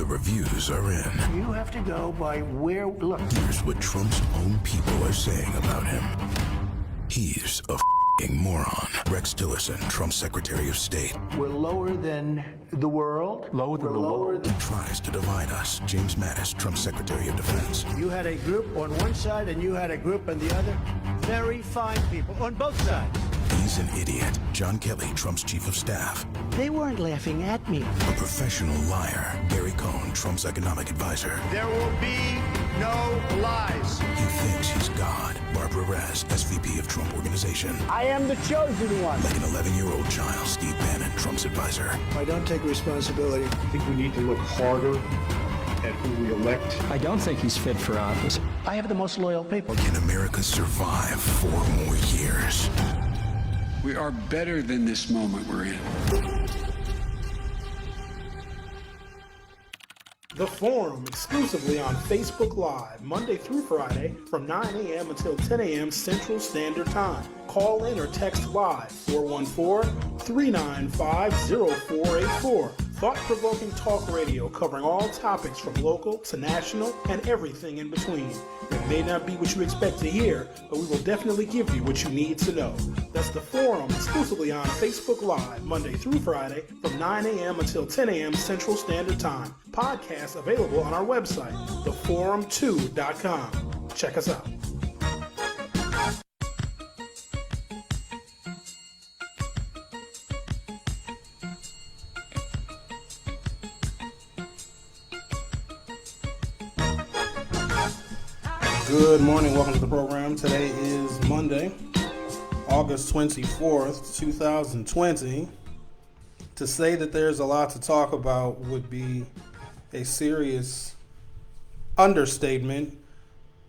Reviews are in. You have to go by where... Look. Here's what Trump's own people are saying about him. He's a f***ing moron. Rex Tillerson, Trump's Secretary of State. We're lower than the world. Lower than the world. He tries to divide us. James Mattis, Trump's Secretary of Defense. You had a group on one side and you had a group on the other. Very fine people on both sides. He's an idiot. John Kelly, Trump's Chief of Staff. They weren't laughing at me. A professional liar. Barry Cohn, Trump's economic advisor. There will be no lies. He thinks he's God. Barbara Rez, SVP of Trump Organization. I am the chosen one. Like an 11-year-old child, Steve Bannon, Trump's advisor. I don't take responsibility. I think we need to look harder at who we elect. I don't think he's fit for office. I have the most loyal people. Can America survive 4 more years? We are better than this moment we're in. The Forum, exclusively on Facebook Live, Monday through Friday, from 9 a.m. until 10 a.m. Central Standard Time. Call in or text live, 414-395-0484. Thought-provoking talk radio covering all topics from local to national and everything in between. It may not be what you expect to hear, but we will definitely give you what you need to know. That's The Forum, exclusively on Facebook Live, Monday through Friday, from 9 a.m. until 10 a.m. Central Standard Time. Podcasts available on our website, theforum2.com. Check us out. Good morning, welcome to the program. Today is Monday, August 24th, 2020. To say that there's a lot to talk about would be a serious understatement.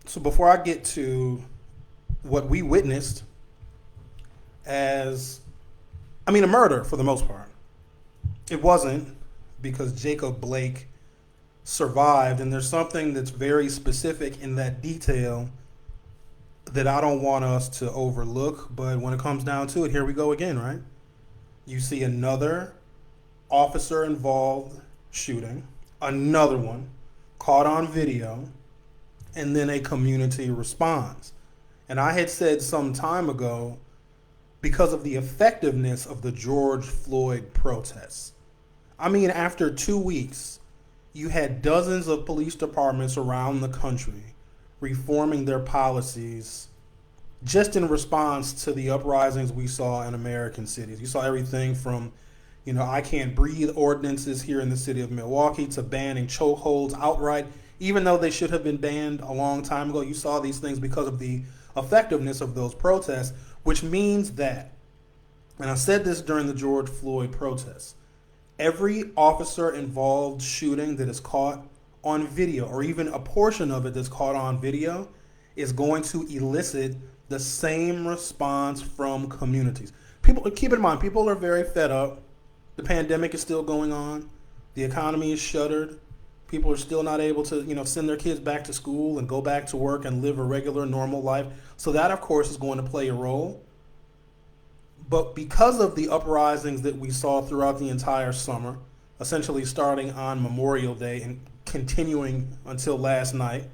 So before I get to what we witnessed as, a murder for the most part. It wasn't, because Jacob Blake survived, and there's something that's very specific in that detail that I don't want us to overlook, but when it comes down to it, here we go again, right? You see another officer involved shooting, another one caught on video, and then a community response. And I had said some time ago, because of the effectiveness of the George Floyd protests, after 2 weeks, you had dozens of police departments around the country reforming their policies just in response to the uprisings we saw in American cities. You saw everything from, I can't breathe ordinances here in the city of Milwaukee to banning chokeholds outright, even though they should have been banned a long time ago. You saw these things because of the effectiveness of those protests, which means that, and I said this during the George Floyd protests, every officer involved shooting that is caught on video, or even a portion of it that's caught on video, is going to elicit the same response from communities. People, keep in mind, people are very fed up. The pandemic is still going on. The economy is shuttered. People are still not able to, send their kids back to school and go back to work and live a regular, normal life. So that, of course, is going to play a role. But because of the uprisings that we saw throughout the entire summer, essentially starting on Memorial Day and continuing until last night,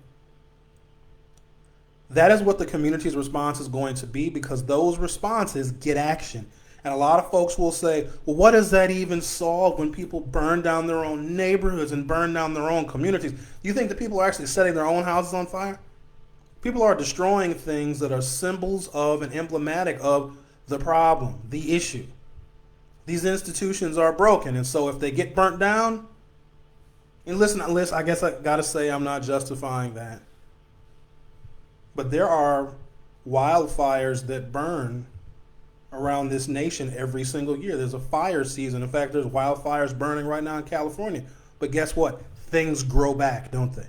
that is what the community's response is going to be, because those responses get action. And a lot of folks will say, well, what does that even solve when people burn down their own neighborhoods and burn down their own communities? Do you think that people are actually setting their own houses on fire? People are destroying things that are symbols of and emblematic of the problem, the issue. These institutions are broken. And so if they get burnt down, and listen, I guess I got to say I'm not justifying that. But there are wildfires that burn around this nation every single year. There's a fire season. In fact, there's wildfires burning right now in California. But guess what? Things grow back, don't they?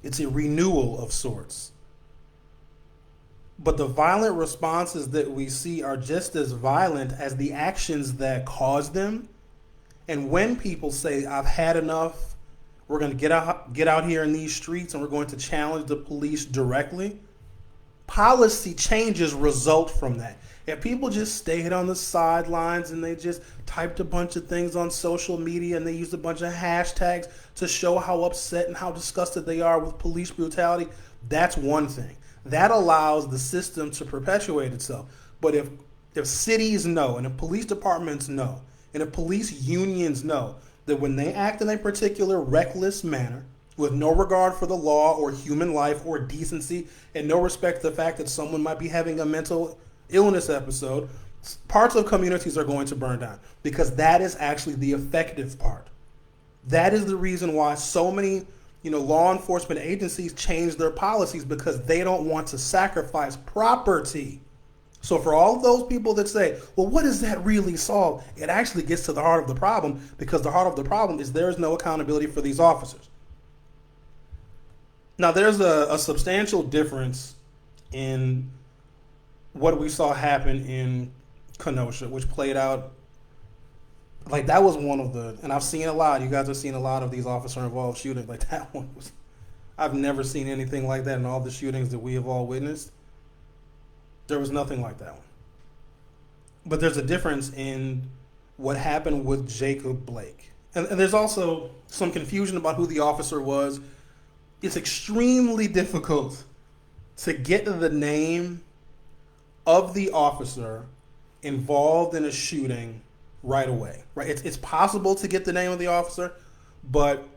It's a renewal of sorts. But the violent responses that we see are just as violent as the actions that cause them. And when people say, I've had enough, we're going to get out here in these streets and we're going to challenge the police directly, policy changes result from that. If people just stayed on the sidelines and they just typed a bunch of things on social media and they used a bunch of hashtags to show how upset and how disgusted they are with police brutality, that's one thing. That allows the system to perpetuate itself. But if cities know, and if police departments know, and if police unions know that when they act in a particular reckless manner, with no regard for the law or human life or decency, and no respect to the fact that someone might be having a mental illness episode, parts of communities are going to burn down, because that is actually the effective part. That is the reason why so many law enforcement agencies change their policies, because they don't want to sacrifice property. So for all of those people that say, well, what does that really solve? It actually gets to the heart of the problem, because the heart of the problem is there is no accountability for these officers. Now, there's a substantial difference in what we saw happen in Kenosha, which played out, like that was one of the, and I've seen a lot, you guys have seen a lot of these officer-involved shootings, like that one was, I've never seen anything like that in all the shootings that we have all witnessed. There was nothing like that one. But there's a difference in what happened with Jacob Blake. And there's also some confusion about who the officer was. It's extremely difficult to get the name of the officer involved in a shooting right away. Right? It's possible to get the name of the officer, but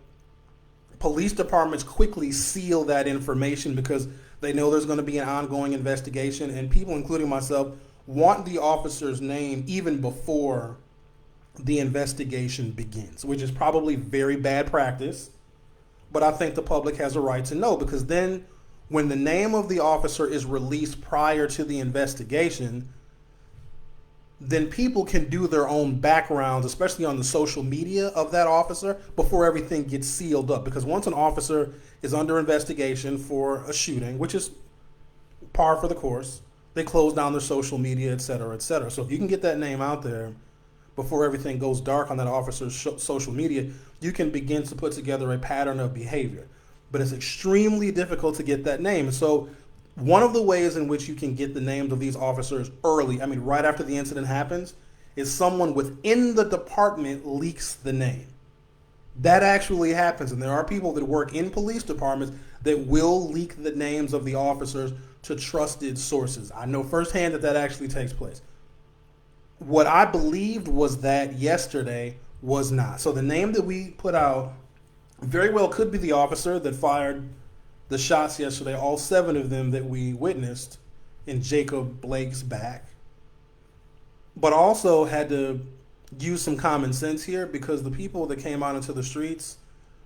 police departments quickly seal that information because they know there's going to be an ongoing investigation, and people, including myself, want the officer's name even before the investigation begins, which is probably very bad practice. But I think the public has a right to know, because then when the name of the officer is released prior to the investigation, then people can do their own backgrounds, especially on the social media of that officer, before everything gets sealed up. Because once an officer is under investigation for a shooting, which is par for the course, they close down their social media, et cetera, et cetera. So if you can get that name out there before everything goes dark on that officer's social media, you can begin to put together a pattern of behavior. But it's extremely difficult to get that name. So one of the ways in which you can get the names of these officers early, right after the incident happens, is someone within the department leaks the name. That actually happens, and there are people that work in police departments that will leak the names of the officers to trusted sources. I know firsthand that actually takes place. What I believed was that yesterday was not. So the name that we put out very well could be the officer that fired the shots yesterday, all 7 of them that we witnessed in Jacob Blake's back. But also had to use some common sense here, because the people that came out into the streets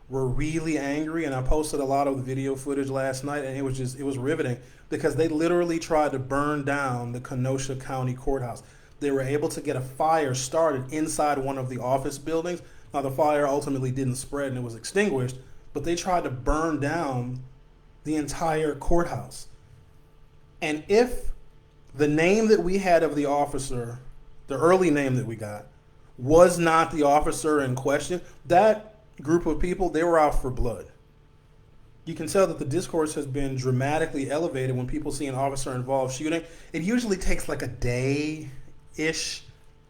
were really angry, and I posted a lot of the video footage last night, and it was riveting, because they literally tried to burn down the Kenosha County Courthouse. They were able to get a fire started inside one of the office buildings. Now, the fire ultimately didn't spread and it was extinguished, but they tried to burn down the entire courthouse. And if the name that we had of the officer, the early name that we got, was not the officer in question, that group of people, they were out for blood. You can tell that the discourse has been dramatically elevated when people see an officer-involved shooting. It usually takes like a day-ish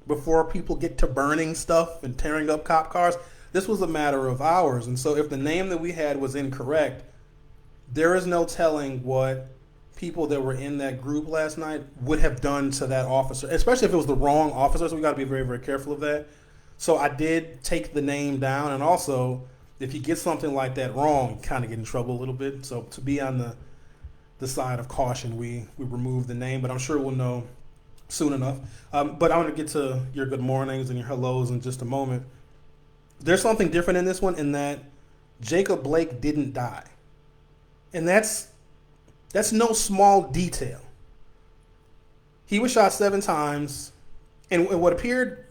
before people get to burning stuff and tearing up cop cars. This was a matter of hours. And so if the name that we had was incorrect, there is no telling what people that were in that group last night would have done to that officer, especially if it was the wrong officer. So we got to be very, very careful of that. So I did take the name down, and also if you get something like that wrong, you kind of get in trouble a little bit. So to be on the side of caution, we removed the name, but I'm sure we'll know soon enough. But I want to get to your good mornings and your hellos in just a moment. There's something different in this one in that Jacob Blake didn't die. And that's no small detail. He was shot 7 times, and what appeared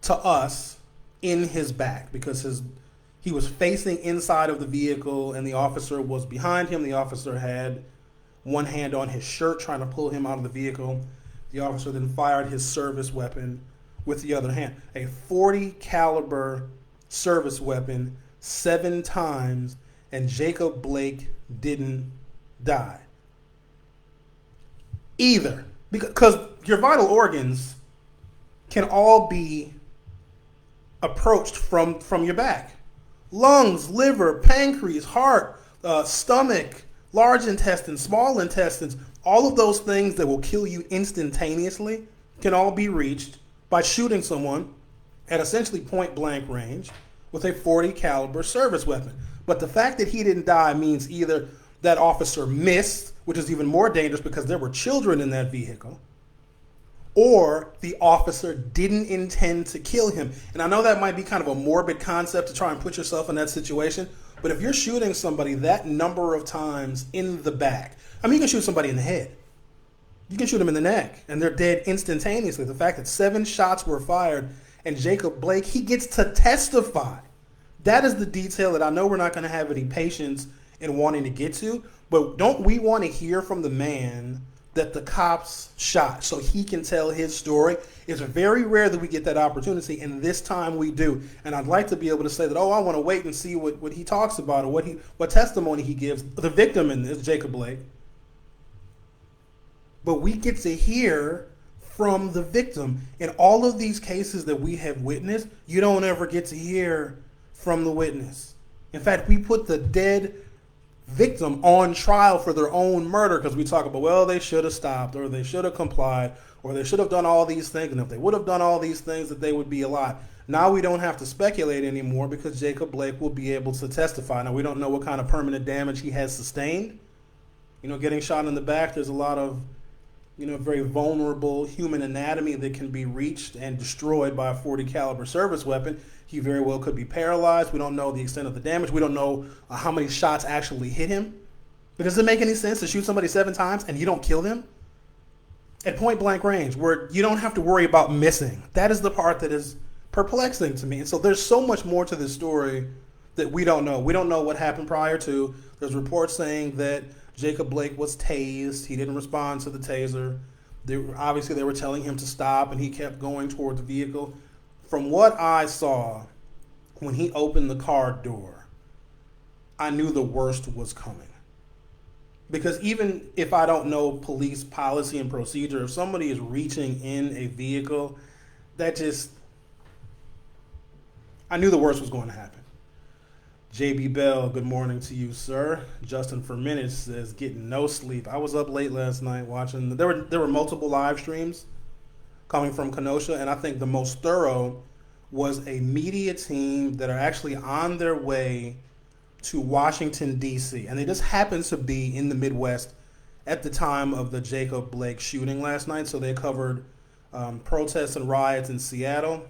to us in his back, because he was facing inside of the vehicle and the officer was behind him. The officer had one hand on his shirt trying to pull him out of the vehicle. The officer then fired his service weapon with the other hand. A .40 caliber service weapon 7 times, and Jacob Blake didn't die. Either. Because your vital organs can all be approached from your back. Lungs, liver, pancreas, heart, stomach, large intestines, small intestines, all of those things that will kill you instantaneously can all be reached by shooting someone at essentially point blank range with a .40 caliber service weapon. But the fact that he didn't die means either that officer missed, which is even more dangerous because there were children in that vehicle, or the officer didn't intend to kill him. And I know that might be kind of a morbid concept to try and put yourself in that situation, but if you're shooting somebody that number of times in the back, I mean, you can shoot somebody in the head. You can shoot them in the neck, and they're dead instantaneously. The fact that 7 shots were fired, and Jacob Blake, he gets to testify. That is the detail that I know we're not going to have any patience in wanting to get to, but don't we want to hear from the man that the cops shot so he can tell his story? It's very rare that we get that opportunity, and this time we do. And I'd like to be able to say that, I want to wait and see what he talks about or what testimony he gives. The victim in this, Jacob Blake. But we get to hear from the victim. In all of these cases that we have witnessed, you don't ever get to hear from the witness. In fact, we put the dead victim on trial for their own murder because we talk about, well, they should have stopped, or they should have complied, or they should have done all these things, and if they would have done all these things, that they would be alive. Now we don't have to speculate anymore because Jacob Blake will be able to testify. Now we don't know what kind of permanent damage he has sustained. Getting shot in the back, there's a lot of very vulnerable human anatomy that can be reached and destroyed by a .40 caliber service weapon. He very well could be paralyzed. We don't know the extent of the damage. We don't know how many shots actually hit him. But does it make any sense to shoot somebody 7 times and you don't kill them? At point blank range, where you don't have to worry about missing. That is the part that is perplexing to me. And so there's so much more to this story that we don't know. We don't know what happened prior to. There's reports saying that Jacob Blake was tased. He didn't respond to the taser. Obviously, they were telling him to stop, and he kept going toward the vehicle. From what I saw, when he opened the car door, I knew the worst was coming. Because even if I don't know police policy and procedure, if somebody is reaching in a vehicle, I knew the worst was going to happen. JB Bell, good morning to you, sir. Justin for Minutes says, getting no sleep. I was up late last night watching. There were multiple live streams coming from Kenosha, and I think the most thorough was a media team that are actually on their way to Washington, D.C., and they just happened to be in the Midwest at the time of the Jacob Blake shooting last night. So they covered protests and riots in Seattle,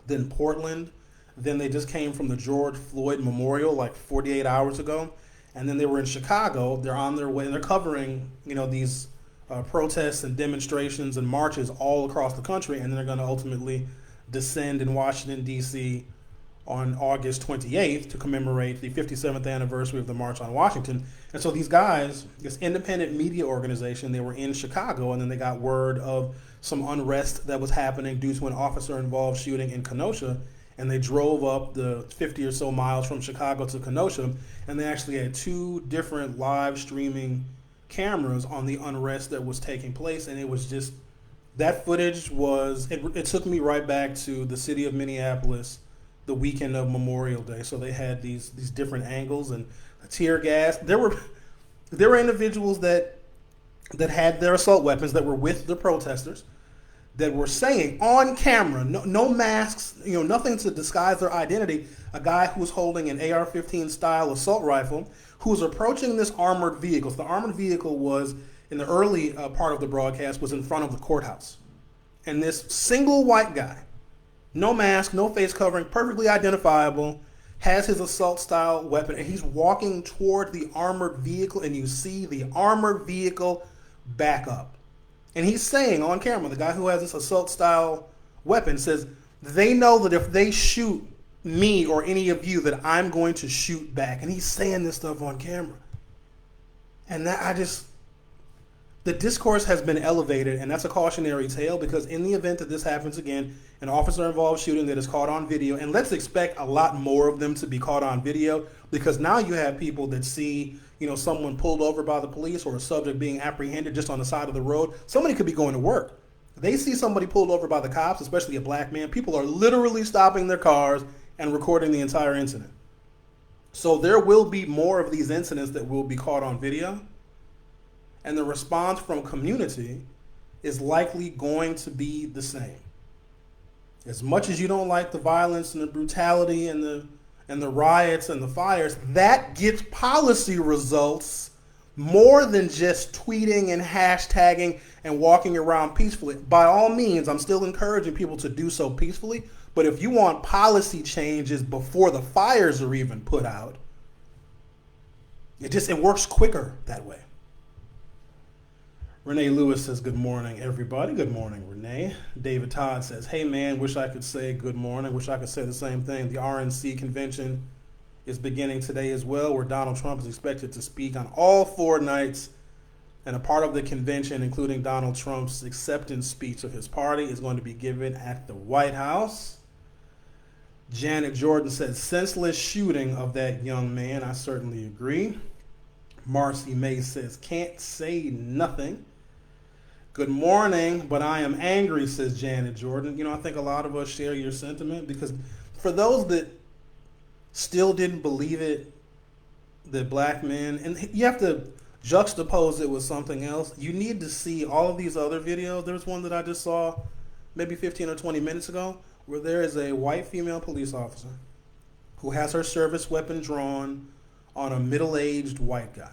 then Portland. Then they just came from the George Floyd Memorial like 48 hours ago. And then they were in Chicago. They're on their way, and they're covering, these protests and demonstrations and marches all across the country. And then they're going to ultimately descend in Washington, D.C. on August 28th to commemorate the 57th anniversary of the March on Washington. And so these guys, this independent media organization, they were in Chicago, and then they got word of some unrest that was happening due to an officer-involved shooting in Kenosha. and they drove up the 50 or so miles from Chicago to Kenosha, and they actually had two different live streaming cameras on the unrest that was taking place, and it was just, that footage was, it took me right back to the city of Minneapolis the weekend of Memorial Day. So they had these different angles and tear gas. There were individuals that had their assault weapons that were with the protesters that were saying on camera, no masks, nothing to disguise their identity. A guy who was holding an AR-15 style assault rifle who was approaching this armored vehicle. So the armored vehicle was, in the early part of the broadcast, was in front of the courthouse. And this single white guy, no mask, no face covering, perfectly identifiable, has his assault style weapon, and he's walking toward the armored vehicle, and you see the armored vehicle back up. And he's saying on camera, the guy who has this assault style weapon says, they know that if they shoot me or any of you, that I'm going to shoot back. And he's saying this stuff on camera. And the discourse has been elevated, and that's a cautionary tale, because in the event that this happens again, an officer-involved shooting that is caught on video, and let's expect a lot more of them to be caught on video, because now you have people that see, someone pulled over by the police or a subject being apprehended just on the side of the road. Somebody could be going to work. They see somebody pulled over by the cops, especially a black man. People are literally stopping their cars and recording the entire incident. So there will be more of these incidents that will be caught on video. And the response from community is likely going to be the same. As much as you don't like the violence and the brutality and the riots and the fires, that gets policy results more than just tweeting and hashtagging and walking around peacefully. By all means, I'm still encouraging people to do so peacefully, but if you want policy changes before the fires are even put out, it works quicker that way. Renee Lewis says, good morning, everybody. Good morning, Renee. David Todd says, hey, man, wish I could say good morning. Wish I could say the same thing. The RNC convention is beginning today as well, where Donald Trump is expected to speak on all 4 nights. And a part of the convention, including Donald Trump's acceptance speech of his party, is going to be given at the White House. Janet Jordan says, senseless shooting of that young man. I certainly agree. Marcy May says, can't say nothing. Good morning, but I am angry, says Janet Jordan. I think a lot of us share your sentiment, because for those that still didn't believe it, that black men, and you have to juxtapose it with something else. You need to see all of these other videos. There's one that I just saw maybe 15 or 20 minutes ago where there is a white female police officer who has her service weapon drawn on a middle-aged white guy.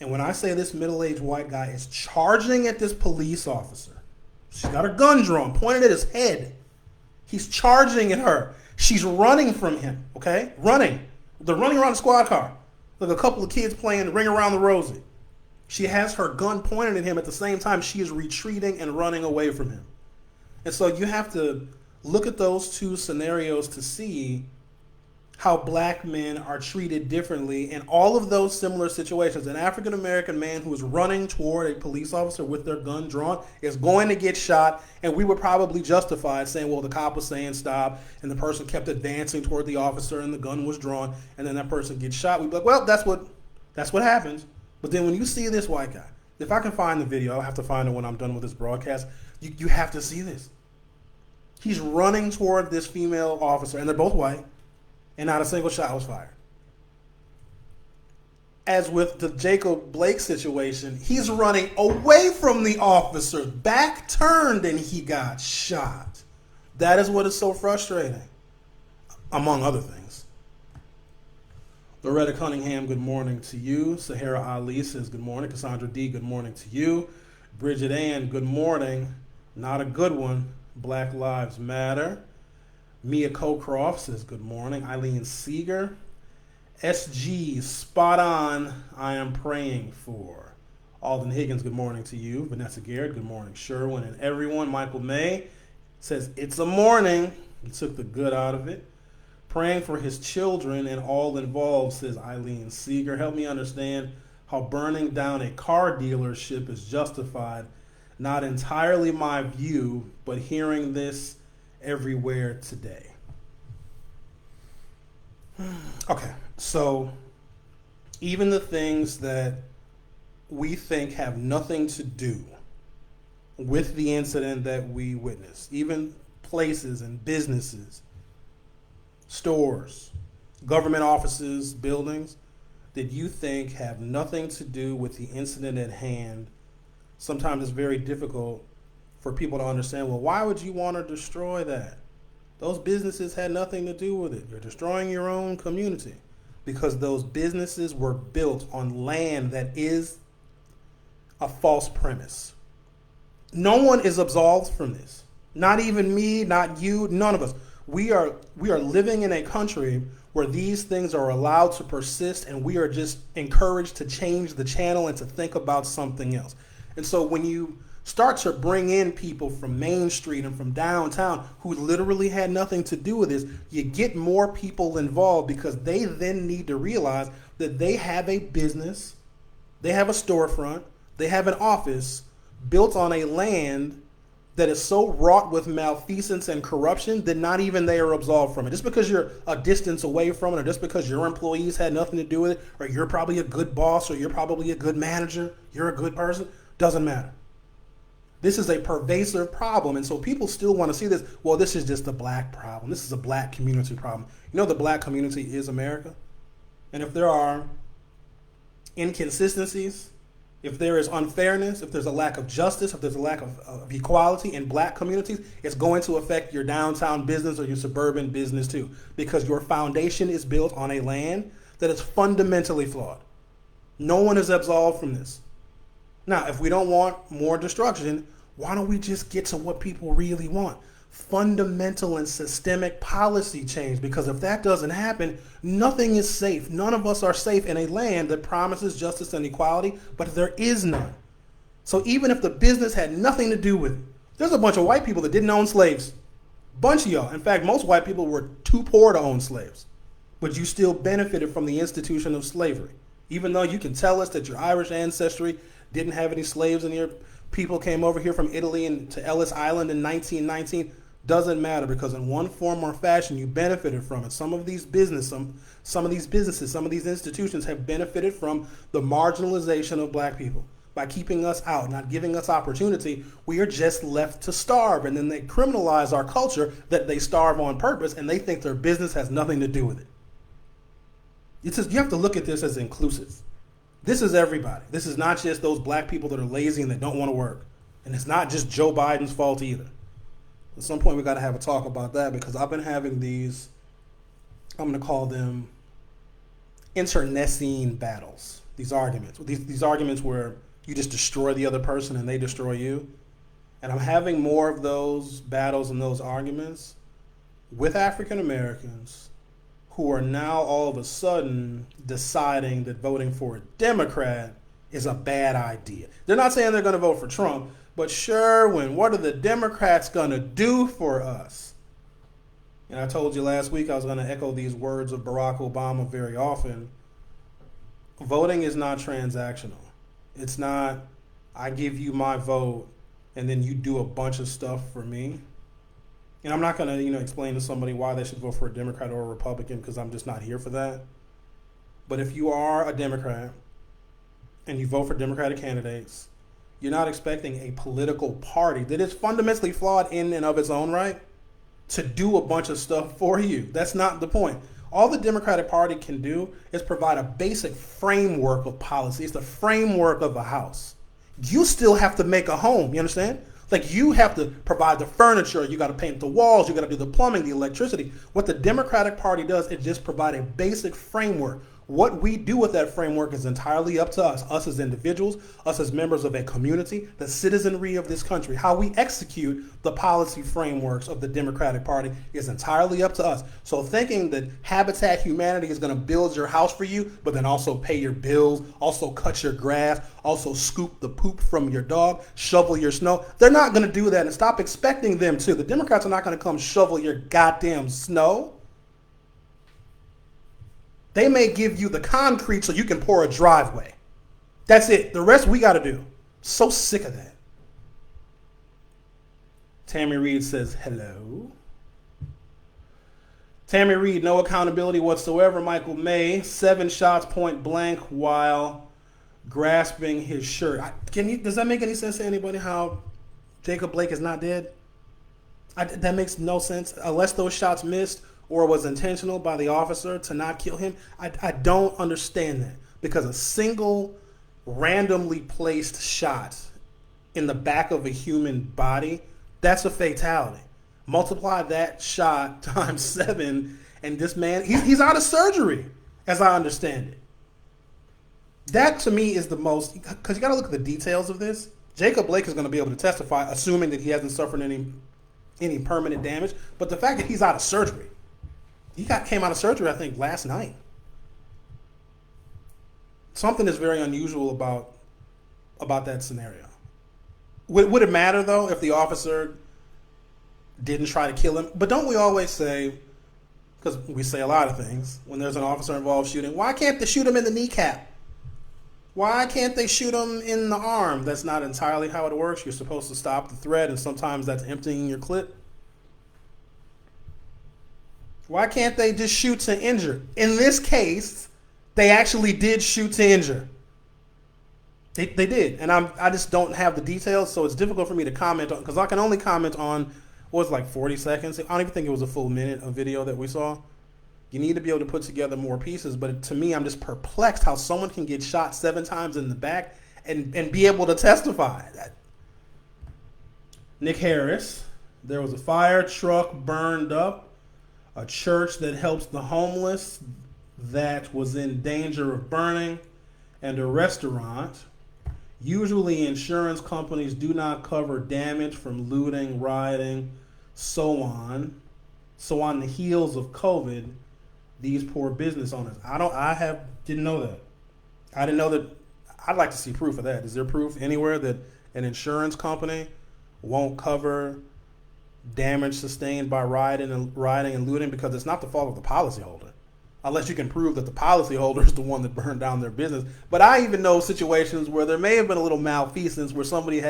And when I say this middle-aged white guy is charging at this police officer, she's got her gun drawn, pointed at his head. He's charging at her. She's running from him, okay? Running. They're running around the squad car. Like a couple of kids playing Ring Around the Rosie. She has her gun pointed at him at the same time she is retreating and running away from him. And so you have to look at those two scenarios to see how black men are treated differently in all of those similar situations. An African-American man who is running toward a police officer with their gun drawn is going to get shot, and we would probably justify it saying, well, the cop was saying stop, and the person kept advancing toward the officer, and the gun was drawn, and then that person gets shot. We'd be like, well, that's what happens. But then when you see this white guy, if I can find the video, I'll have to find it when I'm done with this broadcast, you have to see this. He's running toward this female officer, and they're both white, and not a single shot was fired. As with the Jacob Blake situation, he's running away from the officer, back turned, and he got shot. That is what is so frustrating, among other things. Loretta Cunningham, good morning to you. Sahara Ali says good morning. Cassandra D, good morning to you. Bridget Ann, good morning. Not a good one. Black Lives Matter. Mia Cocroft says good morning. Eileen Seeger. SG, spot on. I am praying for. Alden Higgins, good morning to you. Vanessa Garrett, good morning. Sherwin and everyone. Michael May says it's a morning. He took the good out of it. Praying for his children and all involved, says Eileen Seeger. Help me understand how burning down a car dealership is justified. Not entirely my view, but hearing this everywhere today. Okay, so even the things that we think have nothing to do with the incident that we witnessed, even places and businesses, stores, government offices, buildings that you think have nothing to do with the incident at hand, sometimes it's very difficult for people to understand, well, why would you want to destroy that? Those businesses had nothing to do with it. You're destroying your own community because those businesses were built on land that is a false premise. No one is absolved from this. Not even me, not you, none of us. We are living in a country where these things are allowed to persist, and we are just encouraged to change the channel and to think about something else. And so when you start to bring in people from Main Street and from downtown who literally had nothing to do with this, you get more people involved because they then need to realize that they have a business, they have a storefront, they have an office built on a land that is so wrought with malfeasance and corruption that not even they are absolved from it. Just because you're a distance away from it, or just because your employees had nothing to do with it, or you're probably a good boss, or you're probably a good manager, you're a good person, doesn't matter. This is a pervasive problem, and so people still want to see this. Well, this is just a black problem. This is a black community problem. You know, the black community is America. And if there are inconsistencies, if there is unfairness, if there's a lack of justice, if there's a lack of equality in black communities, it's going to affect your downtown business or your suburban business too, because your foundation is built on a land that is fundamentally flawed. No one is absolved from this. Now, if we don't want more destruction, why don't we just get to what people really want? Fundamental and systemic policy change, because if that doesn't happen, nothing is safe. None of us are safe in a land that promises justice and equality, but there is none. So even if the business had nothing to do with it, there's a bunch of white people that didn't own slaves. Bunch of y'all. In fact, most white people were too poor to own slaves, but you still benefited from the institution of slavery. Even though you can tell us that your Irish ancestry didn't have any slaves and your people came over here from Italy and to Ellis Island in 1919, doesn't matter, because in one form or fashion you benefited from it. Some of these businesses, some of these institutions have benefited from the marginalization of black people. By keeping us out, not giving us opportunity, we are just left to starve. And then they criminalize our culture that they starve on purpose, and they think their business has nothing to do with it. It's just, you have to look at this as inclusive. This is everybody. This is not just those black people that are lazy and that don't want to work. And it's not just Joe Biden's fault either. At some point, we got to have a talk about that, because I've been having these, I'm going to call them internecine battles, these arguments. These arguments where you just destroy the other person and they destroy you. And I'm having more of those battles and those arguments with African Americans who are now all of a sudden deciding that voting for a Democrat is a bad idea. They're not saying they're going to vote for Trump, but Sherwin, what are the Democrats going to do for us? And I told you last week I was going to echo these words of Barack Obama very often. Voting is not transactional. It's not, I give you my vote and then you do a bunch of stuff for me. And I'm not going to, explain to somebody why they should vote for a Democrat or a Republican, because I'm just not here for that. But if you are a Democrat and you vote for Democratic candidates, you're not expecting a political party that is fundamentally flawed in and of its own right to do a bunch of stuff for you. That's not the point. All the Democratic Party can do is provide a basic framework of policy. It's the framework of a house. You still have to make a home, you understand? Like, you have to provide the furniture, you got to paint the walls, you got to do the plumbing, the electricity. What the Democratic Party does is just provide a basic framework. What we do with that framework is entirely up to us as individuals, us as members of a community, the citizenry of this country. How we execute the policy frameworks of the Democratic Party is entirely up to us. So thinking that Habitat Humanity is going to build your house for you, but then also pay your bills, also cut your grass, also scoop the poop from your dog, shovel your snow, they're not going to do that, and stop expecting them to. The Democrats are not going to come shovel your goddamn snow. They may give you the concrete so you can pour a driveway. That's it. The rest we got to do. So sick of that. Tammy Reed says, hello. Tammy Reed, no accountability whatsoever. Michael May, 7 shots point blank while grasping his shirt. Does that make any sense to anybody how Jacob Blake is not dead? That makes no sense. Unless those shots missed or was intentional by the officer to not kill him. I don't understand that. Because a single randomly placed shot in the back of a human body, that's a fatality. Multiply that shot times 7, and this man, he's out of surgery, as I understand it. That, to me, is the most, because you got to look at the details of this. Jacob Blake is going to be able to testify, assuming that he hasn't suffered any permanent damage. But the fact that he's out of surgery, came out of surgery, I think, last night. Something is very unusual about that scenario. Would it matter, though, if the officer didn't try to kill him? But don't we always say, because we say a lot of things, when there's an officer involved shooting, why can't they shoot him in the kneecap? Why can't they shoot him in the arm? That's not entirely how it works. You're supposed to stop the threat, and sometimes that's emptying your clip. Why can't they just shoot to injure? In this case, they actually did shoot to injure. They did, and I just don't have the details, so it's difficult for me to comment on, because I can only comment on what was like 40 seconds. I don't even think it was a full minute of video that we saw. You need to be able to put together more pieces, but to me, I'm just perplexed how someone can get shot 7 times in the back and be able to testify. Nick Harris, there was a fire truck burned up, a church that helps the homeless that was in danger of burning, and a restaurant. Usually insurance companies do not cover damage from looting, rioting, so on. So on the heels of COVID, these poor business owners. Didn't know that. I didn't know that. I'd like to see proof of that. Is there proof anywhere that an insurance company won't cover damage sustained by rioting and looting? Because it's not the fault of the policyholder, unless you can prove that the policyholder is the one that burned down their business. But I even know situations where there may have been a little malfeasance, where somebody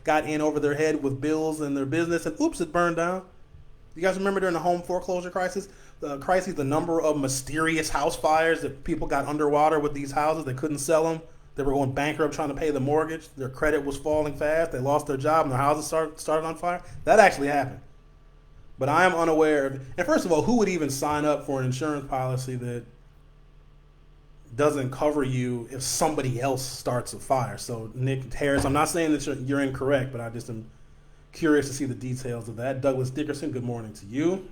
got in over their head with bills in their business, and oops, it burned down. You guys remember during the home foreclosure crisis, the number of mysterious house fires that people got underwater with these houses? They couldn't sell them. They were going bankrupt trying to pay the mortgage. Their credit was falling fast. They lost their job and their houses started on fire. That actually happened. But I am unaware of, and first of all, who would even sign up for an insurance policy that doesn't cover you if somebody else starts a fire? So Nick Harris, I'm not saying that you're incorrect, but I just am curious to see the details of that. Douglas Dickerson, good morning to you.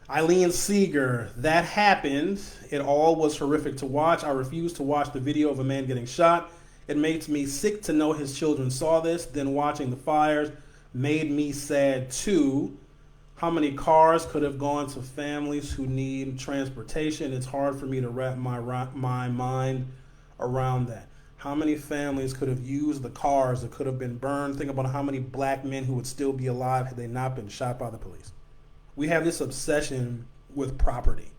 Eileen Seeger, that happened. It all was horrific to watch. I refuse to watch the video of a man getting shot. It makes me sick to know his children saw this. Then watching the fires made me sad too. How many cars could have gone to families who need transportation? It's hard for me to wrap my mind around that. How many families could have used the cars that could have been burned? Think about how many black men who would still be alive had they not been shot by the police. We have this obsession with property.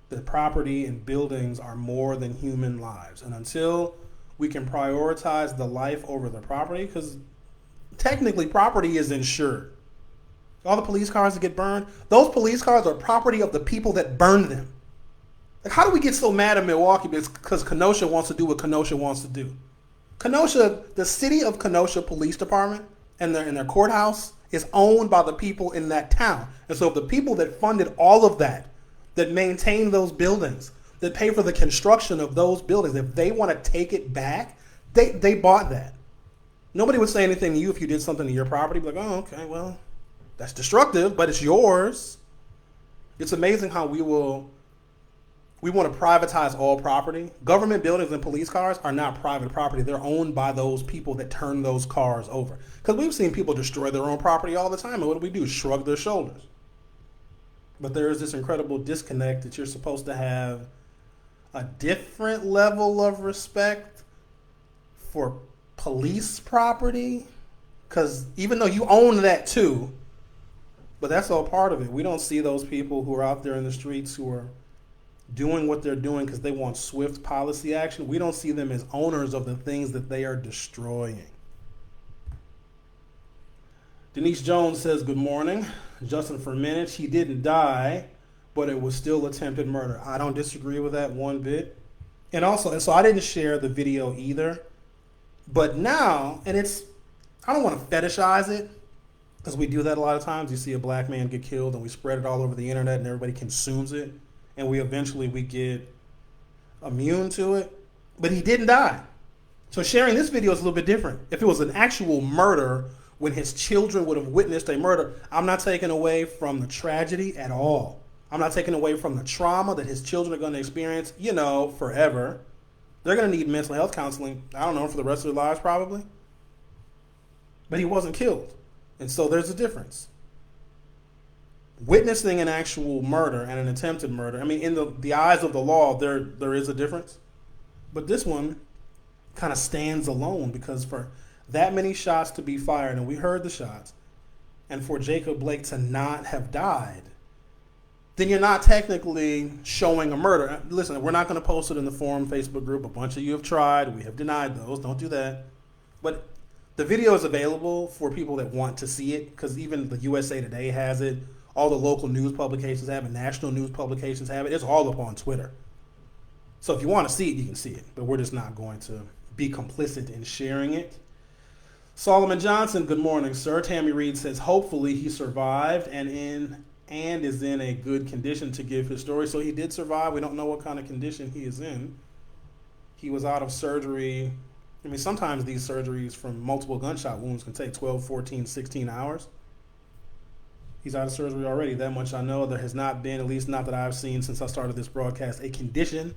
That property and buildings are more than human lives. And until we can prioritize the life over the property, because technically property is insured. All the police cars that get burned, those police cars are property of the people that burned them. Like, how do we get so mad at Milwaukee because Kenosha wants to do what Kenosha wants to do? Kenosha, the city of Kenosha Police Department and their courthouse is owned by the people in that town. And so if the people that funded all of that maintain those buildings, that pay for the construction of those buildings, if they want to take it back, they bought that. Nobody would say anything to you if you did something to your property. Be like, oh, okay, well, that's destructive, but it's yours. It's amazing how we want to privatize all property. Government buildings and police cars are not private property. They're owned by those people that turn those cars over. Because we've seen people destroy their own property all the time. And what do? Shrug their shoulders. But there is this incredible disconnect that you're supposed to have a different level of respect for police property. Because even though you own that too, but that's all part of it. We don't see those people who are out there in the streets who are doing what they're doing because they want swift policy action. We don't see them as owners of the things that they are destroying. Denise Jones says, good morning. Justin, for minutes, he didn't die, but it was still attempted murder. I don't disagree with that one bit. And also, and so I didn't share the video either. But now, and it's, I don't want to fetishize it, because we do that a lot of times. You see a black man get killed and we spread it all over the internet and everybody consumes it. And we get immune to it. But he didn't die. So sharing this video is a little bit different. If it was an actual murder when his children would have witnessed a murder, I'm not taking away from the tragedy at all. I'm not taking away from the trauma that his children are going to experience, forever. They're going to need mental health counseling, I don't know, for the rest of their lives probably. But he wasn't killed. And so there's a difference. Witnessing an actual murder and an attempted murder, I mean, in the eyes of the law, there is a difference. But this one kind of stands alone because for that many shots to be fired, and we heard the shots, and for Jacob Blake to not have died, then you're not technically showing a murder. Listen, we're not going to post it in the forum Facebook group. A bunch of you have tried. We have denied those. Don't do that. But the video is available for people that want to see it because even the USA Today has it. All the local news publications have it. National news publications have it. It's all up on Twitter. So if you want to see it, you can see it. But we're just not going to be complicit in sharing it. Solomon Johnson, good morning, sir. Tammy Reed says, hopefully he survived and is in a good condition to give his story. So he did survive. We don't know what kind of condition he is in. He was out of surgery. I mean, sometimes these surgeries from multiple gunshot wounds can take 12, 14, 16 hours. He's out of surgery already. That much I know. There has not been, at least not that I've seen since I started this broadcast, a condition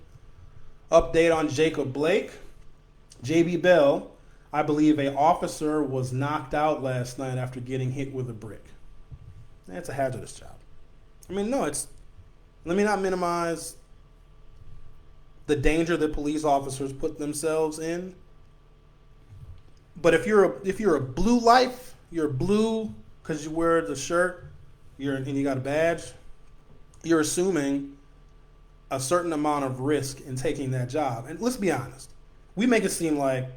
update on Jacob Blake. JB Bell, I believe an officer was knocked out last night after getting hit with a brick. That's a hazardous job. I mean, no, let me not minimize the danger that police officers put themselves in. But if you're a blue life, you're blue because you wear the shirt, and you got a badge, you're assuming a certain amount of risk in taking that job. And let's be honest, we make it seem like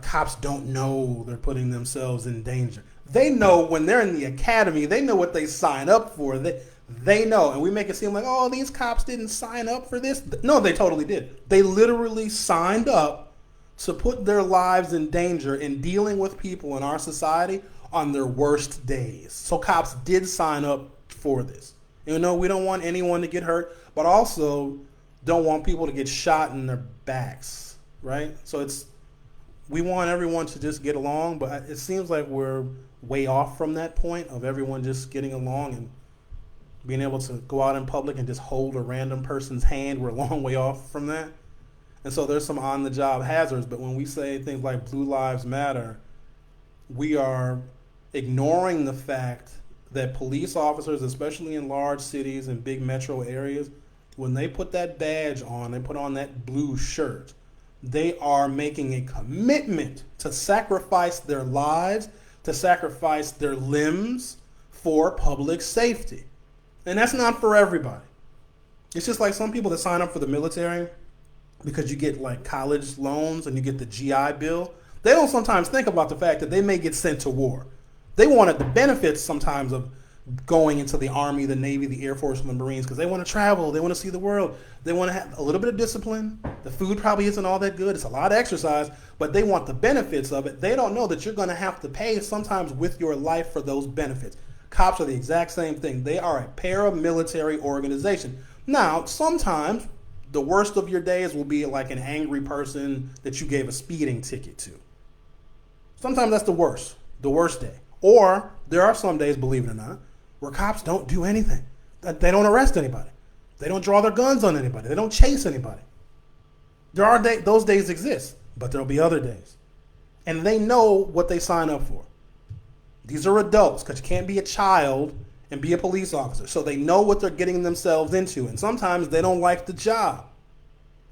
cops don't know they're putting themselves in danger. They know when they're in the academy, they know what they sign up for. They know. And we make it seem like, oh, these cops didn't sign up for this. No, they totally did. They literally signed up to put their lives in danger in dealing with people in our society on their worst days. So cops did sign up for this. We don't want anyone to get hurt, but also don't want people to get shot in their backs, right? So we want everyone to just get along, but it seems like we're way off from that point of everyone just getting along and being able to go out in public and just hold a random person's hand. We're a long way off from that. And so there's some on-the-job hazards, but when we say things like Blue Lives Matter, we are ignoring the fact that police officers, especially in large cities and big metro areas, when they put that badge on, they put on that blue shirt, they are making a commitment to sacrifice their lives, to sacrifice their limbs for public safety. And that's not for everybody. It's just like some people that sign up for the military because you get like college loans and you get the GI Bill. They don't sometimes think about the fact that they may get sent to war. They wanted the benefits sometimes of going into the Army, the Navy, the Air Force, and the Marines because they want to travel. They want to see the world. They want to have a little bit of discipline. The food probably isn't all that good. It's a lot of exercise, but they want the benefits of it. They don't know that you're going to have to pay sometimes with your life for those benefits. Cops are the exact same thing. They are a paramilitary organization. Now, sometimes the worst of your days will be like an angry person that you gave a speeding ticket to. Sometimes that's the worst day. Or there are some days, believe it or not, where cops don't do anything. They don't arrest anybody. They don't draw their guns on anybody. They don't chase anybody. Those days exist, but there'll be other days. And they know what they sign up for. These are adults, because you can't be a child and be a police officer. So they know what they're getting themselves into. And sometimes they don't like the job.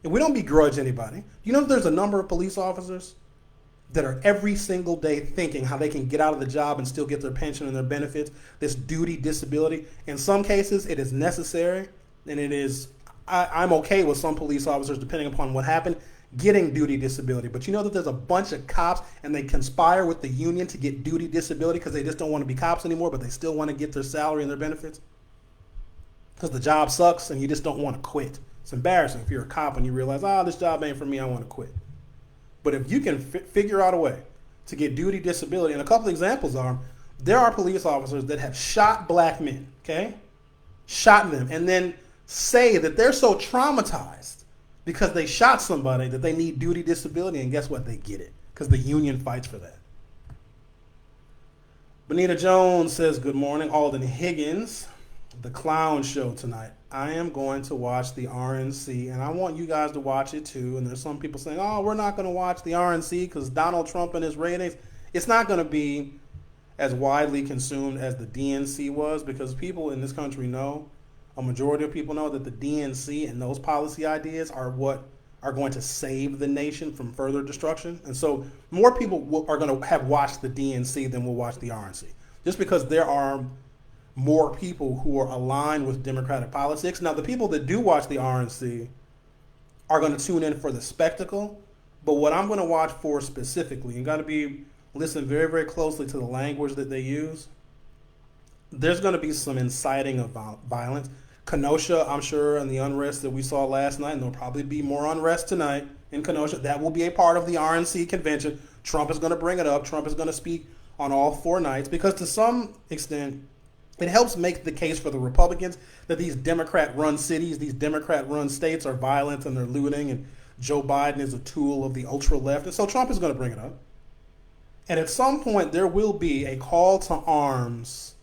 And we don't begrudge anybody. You know, there's a number of police officers that are every single day thinking how they can get out of the job and still get their pension and their benefits, this duty disability. In some cases, it is necessary, and it is, I'm okay with some police officers, depending upon what happened, getting duty disability. But you know that there's a bunch of cops and they conspire with the union to get duty disability because they just don't want to be cops anymore, but they still want to get their salary and their benefits? Because the job sucks and you just don't want to quit. It's embarrassing if you're a cop and you realize, this job ain't for me, I want to quit. But if you can figure out a way to get duty disability, and a couple of examples are, there are police officers that have shot black men, okay? Shot them, and then say that they're so traumatized because they shot somebody that they need duty disability, and guess what? They get it because the union fights for that. Bonita Jones says, good morning. Alden Higgins, the clown show tonight. I am going to watch the RNC, and I want you guys to watch it too. And there's some people saying, we're not going to watch the RNC because Donald Trump and his ratings. It's not going to be as widely consumed as the DNC was, because people in this country know, a majority of people know, that the DNC and those policy ideas are what are going to save the nation from further destruction. And so more people are going to have watched the DNC than will watch the RNC, just because there are more people who are aligned with Democratic politics. Now, the people that do watch the RNC are going to tune in for the spectacle, but what I'm going to watch for specifically, you got to listen very, very closely to the language that they use. There's going to be some inciting of violence. Kenosha, I'm sure, and the unrest that we saw last night, and there'll probably be more unrest tonight in Kenosha. That will be a part of the RNC convention. Trump is going to bring it up. Trump is going to speak on all 4 nights, because to some extent, it helps make the case for the Republicans that these Democrat-run cities, these Democrat-run states are violent and they're looting, and Joe Biden is a tool of the ultra-left. And so Trump is going to bring it up. And at some point, there will be a call to arms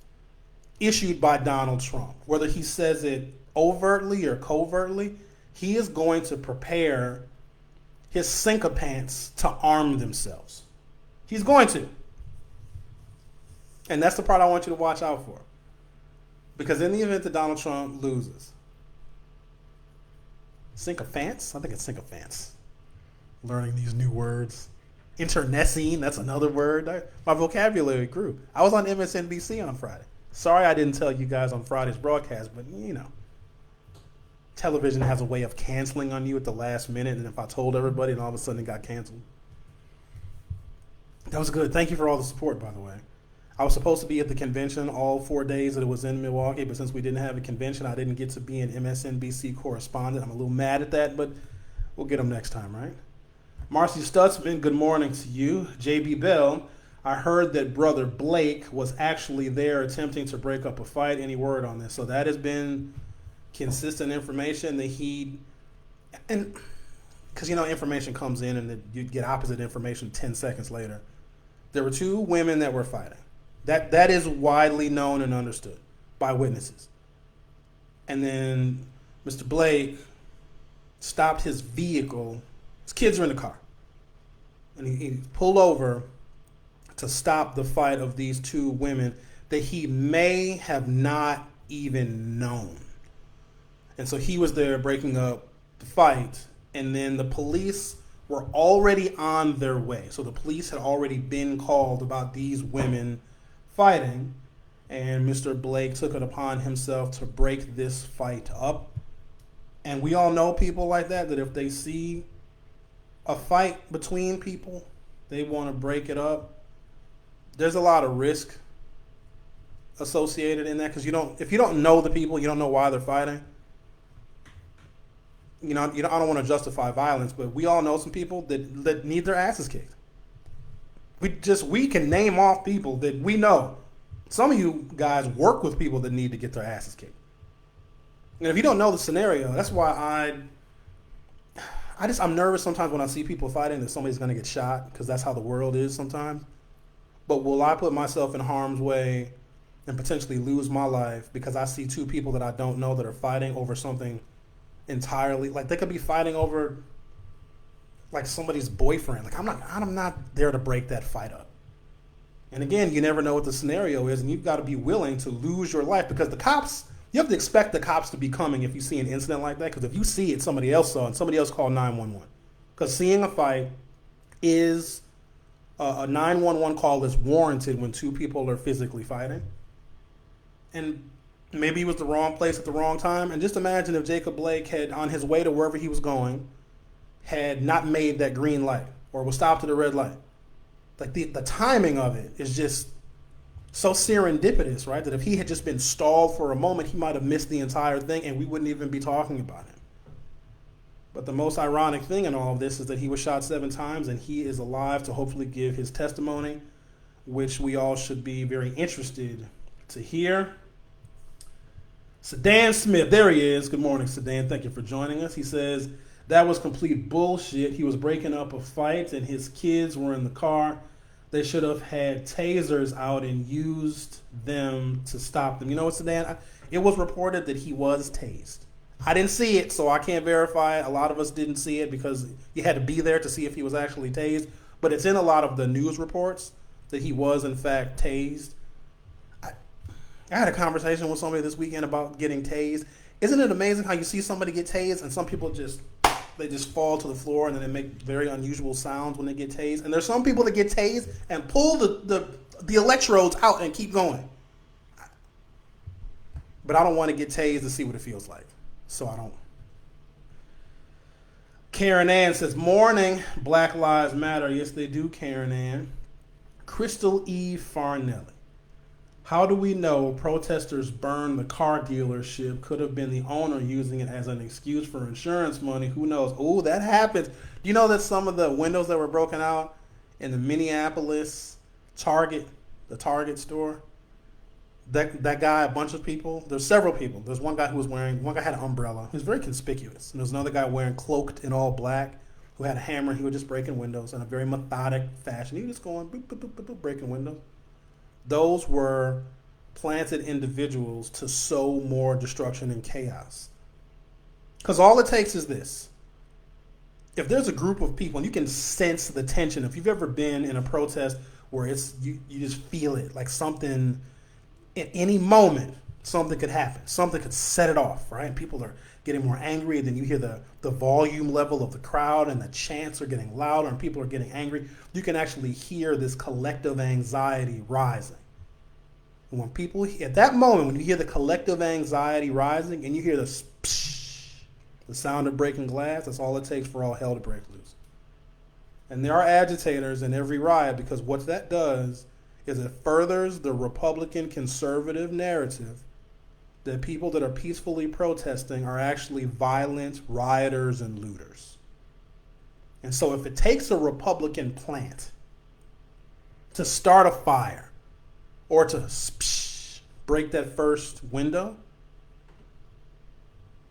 issued by Donald Trump. Whether he says it overtly or covertly, he is going to prepare his sycophants to arm themselves. He's going to. And that's the part I want you to watch out for. Because in the event that Donald Trump loses, sycophants? I think it's sycophants. Learning these new words. Internecine, that's another word. My vocabulary grew. I was on MSNBC on Friday. Sorry I didn't tell you guys on Friday's broadcast, but television has a way of canceling on you at the last minute, and if I told everybody and all of a sudden it got canceled. That was good. Thank you for all the support, by the way. I was supposed to be at the convention all 4 days that it was in Milwaukee, but since we didn't have a convention, I didn't get to be an MSNBC correspondent. I'm a little mad at that, but we'll get them next time, right? Marcy Stutzman, good morning to you. JB Bell, I heard that Brother Blake was actually there attempting to break up a fight. Any word on this? So that has been consistent information that and because information comes in and you get opposite information 10 seconds later. There were 2 women that were fighting. That is widely known and understood by witnesses. And then Mr. Blake stopped his vehicle. His kids are in the car. And he pulled over to stop the fight of these 2 women that he may have not even known. And so he was there breaking up the fight. And then the police were already on their way. So the police had already been called about these women fighting. And Mr. Blake took it upon himself to break this fight up. And we all know people like that if they see a fight between people, they want to break it up. There's a lot of risk associated in that, because if you don't know the people, you don't know why they're fighting. I don't want to justify violence, but we all know some people that need their asses kicked. We can name off people that we know. Some of you guys work with people that need to get their asses kicked. And if you don't know the scenario, that's why I'm nervous sometimes when I see people fighting that somebody's going to get shot, because that's how the world is sometimes. But will I put myself in harm's way and potentially lose my life because I see 2 people that I don't know that are fighting over something entirely? Like, they could be fighting over like somebody's boyfriend. Like, I'm not there to break that fight up. And again, you never know what the scenario is, and you've got to be willing to lose your life, because the cops, you have to expect the cops to be coming if you see an incident like that, because if you see it, somebody else saw it, and somebody else called 911. Because seeing a fight is a 911 call is warranted when 2 people are physically fighting. And maybe he was the wrong place at the wrong time. And just imagine if Jacob Blake had, on his way to wherever he was going, had not made that green light or was stopped at a red light. Like the timing of it is just so serendipitous, right? That if he had just been stalled for a moment, he might have missed the entire thing and we wouldn't even be talking about him. But the most ironic thing in all of this is that he was shot 7 times and he is alive to hopefully give his testimony, which we all should be very interested to hear. Sedan Smith, there he is. Good morning, Sedan. Thank you for joining us. He says, that was complete bullshit. He was breaking up a fight and his kids were in the car. They should have had tasers out and used them to stop them. You know what, Sedan? It was reported that he was tased. I didn't see it, so I can't verify it. A lot of us didn't see it because you had to be there to see if he was actually tased. But it's in a lot of the news reports that he was, in fact, tased. I had a conversation with somebody this weekend about getting tased. Isn't it amazing how you see somebody get tased and some people just fall to the floor and then they make very unusual sounds when they get tased? And there's some people that get tased and pull the electrodes out and keep going. But I don't want to get tased to see what it feels like. So I don't. Karen Ann says, morning, Black Lives Matter. Yes, they do, Karen Ann. Crystal E. Farnelli. How do we know protesters burned the car dealership? Could have been the owner using it as an excuse for insurance money. Who knows? Oh, that happens. Do you know that some of the windows that were broken out in the Minneapolis Target, the Target store, that guy, a bunch of people, there's several people. There's one guy one guy had an umbrella. He was very conspicuous. And there's another guy wearing cloaked in all black who had a hammer. He was just breaking windows in a very methodic fashion. He was just going boop, boop, boop, boop, boop, breaking windows. Those were planted individuals to sow more destruction and chaos. Because all it takes is this. If there's a group of people and you can sense the tension, if you've ever been in a protest where it's you just feel it, like something at any moment, something could happen. Something could set it off, right? People are getting more angry, and then you hear the volume level of the crowd, and the chants are getting louder, and people are getting angry. You can actually hear this collective anxiety rising. And when people, at that moment, when you hear the collective anxiety rising, and you hear the sound of breaking glass, that's all it takes for all hell to break loose. And there are agitators in every riot, because what that does is it furthers the Republican conservative narrative that people that are peacefully protesting are actually violent rioters and looters. And so if it takes a Republican plant to start a fire or to break that first window,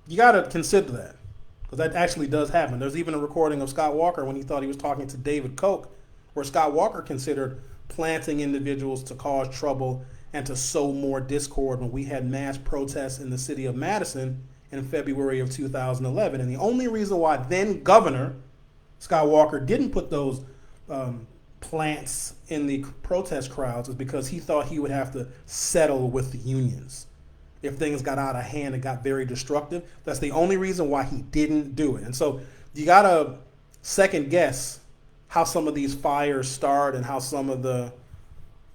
you got to consider that, because that actually does happen. There's even a recording of Scott Walker when he thought he was talking to David Koch, where Scott Walker considered planting individuals to cause trouble and to sow more discord when we had mass protests in the city of Madison in February of 2011. And the only reason why then Governor Scott Walker didn't put those plants in the protest crowds is because he thought he would have to settle with the unions if things got out of hand and got very destructive. That's the only reason why he didn't do it. And so you got to second guess how some of these fires start and how some of the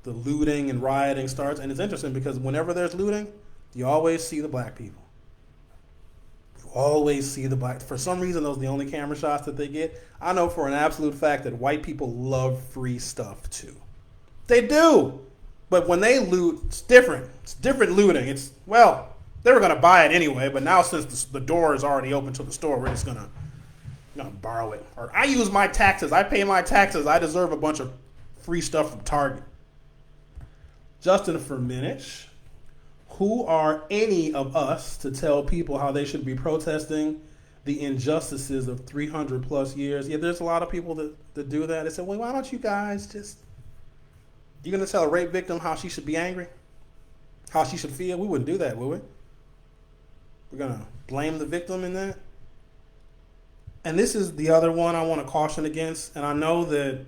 looting and rioting starts. And it's interesting because whenever there's looting, you always see the black people. You always see the black. For some reason, those are the only camera shots that they get. I know for an absolute fact that white people love free stuff too. They do. But when they loot, it's different. It's different looting. It's, well, they were going to buy it anyway, but now since the door is already open to the store, we're just going to borrow it. Or I use my taxes. I pay my taxes. I deserve a bunch of free stuff from Target. Justin Firminich, who are any of us to tell people how they should be protesting the injustices of 300 plus years? Yeah, there's a lot of people that do that. They say, well, why don't you guys just, you're going to tell a rape victim how she should be angry? How she should feel? We wouldn't do that, would we? We're going to blame the victim in that? And this is the other one I want to caution against. And I know that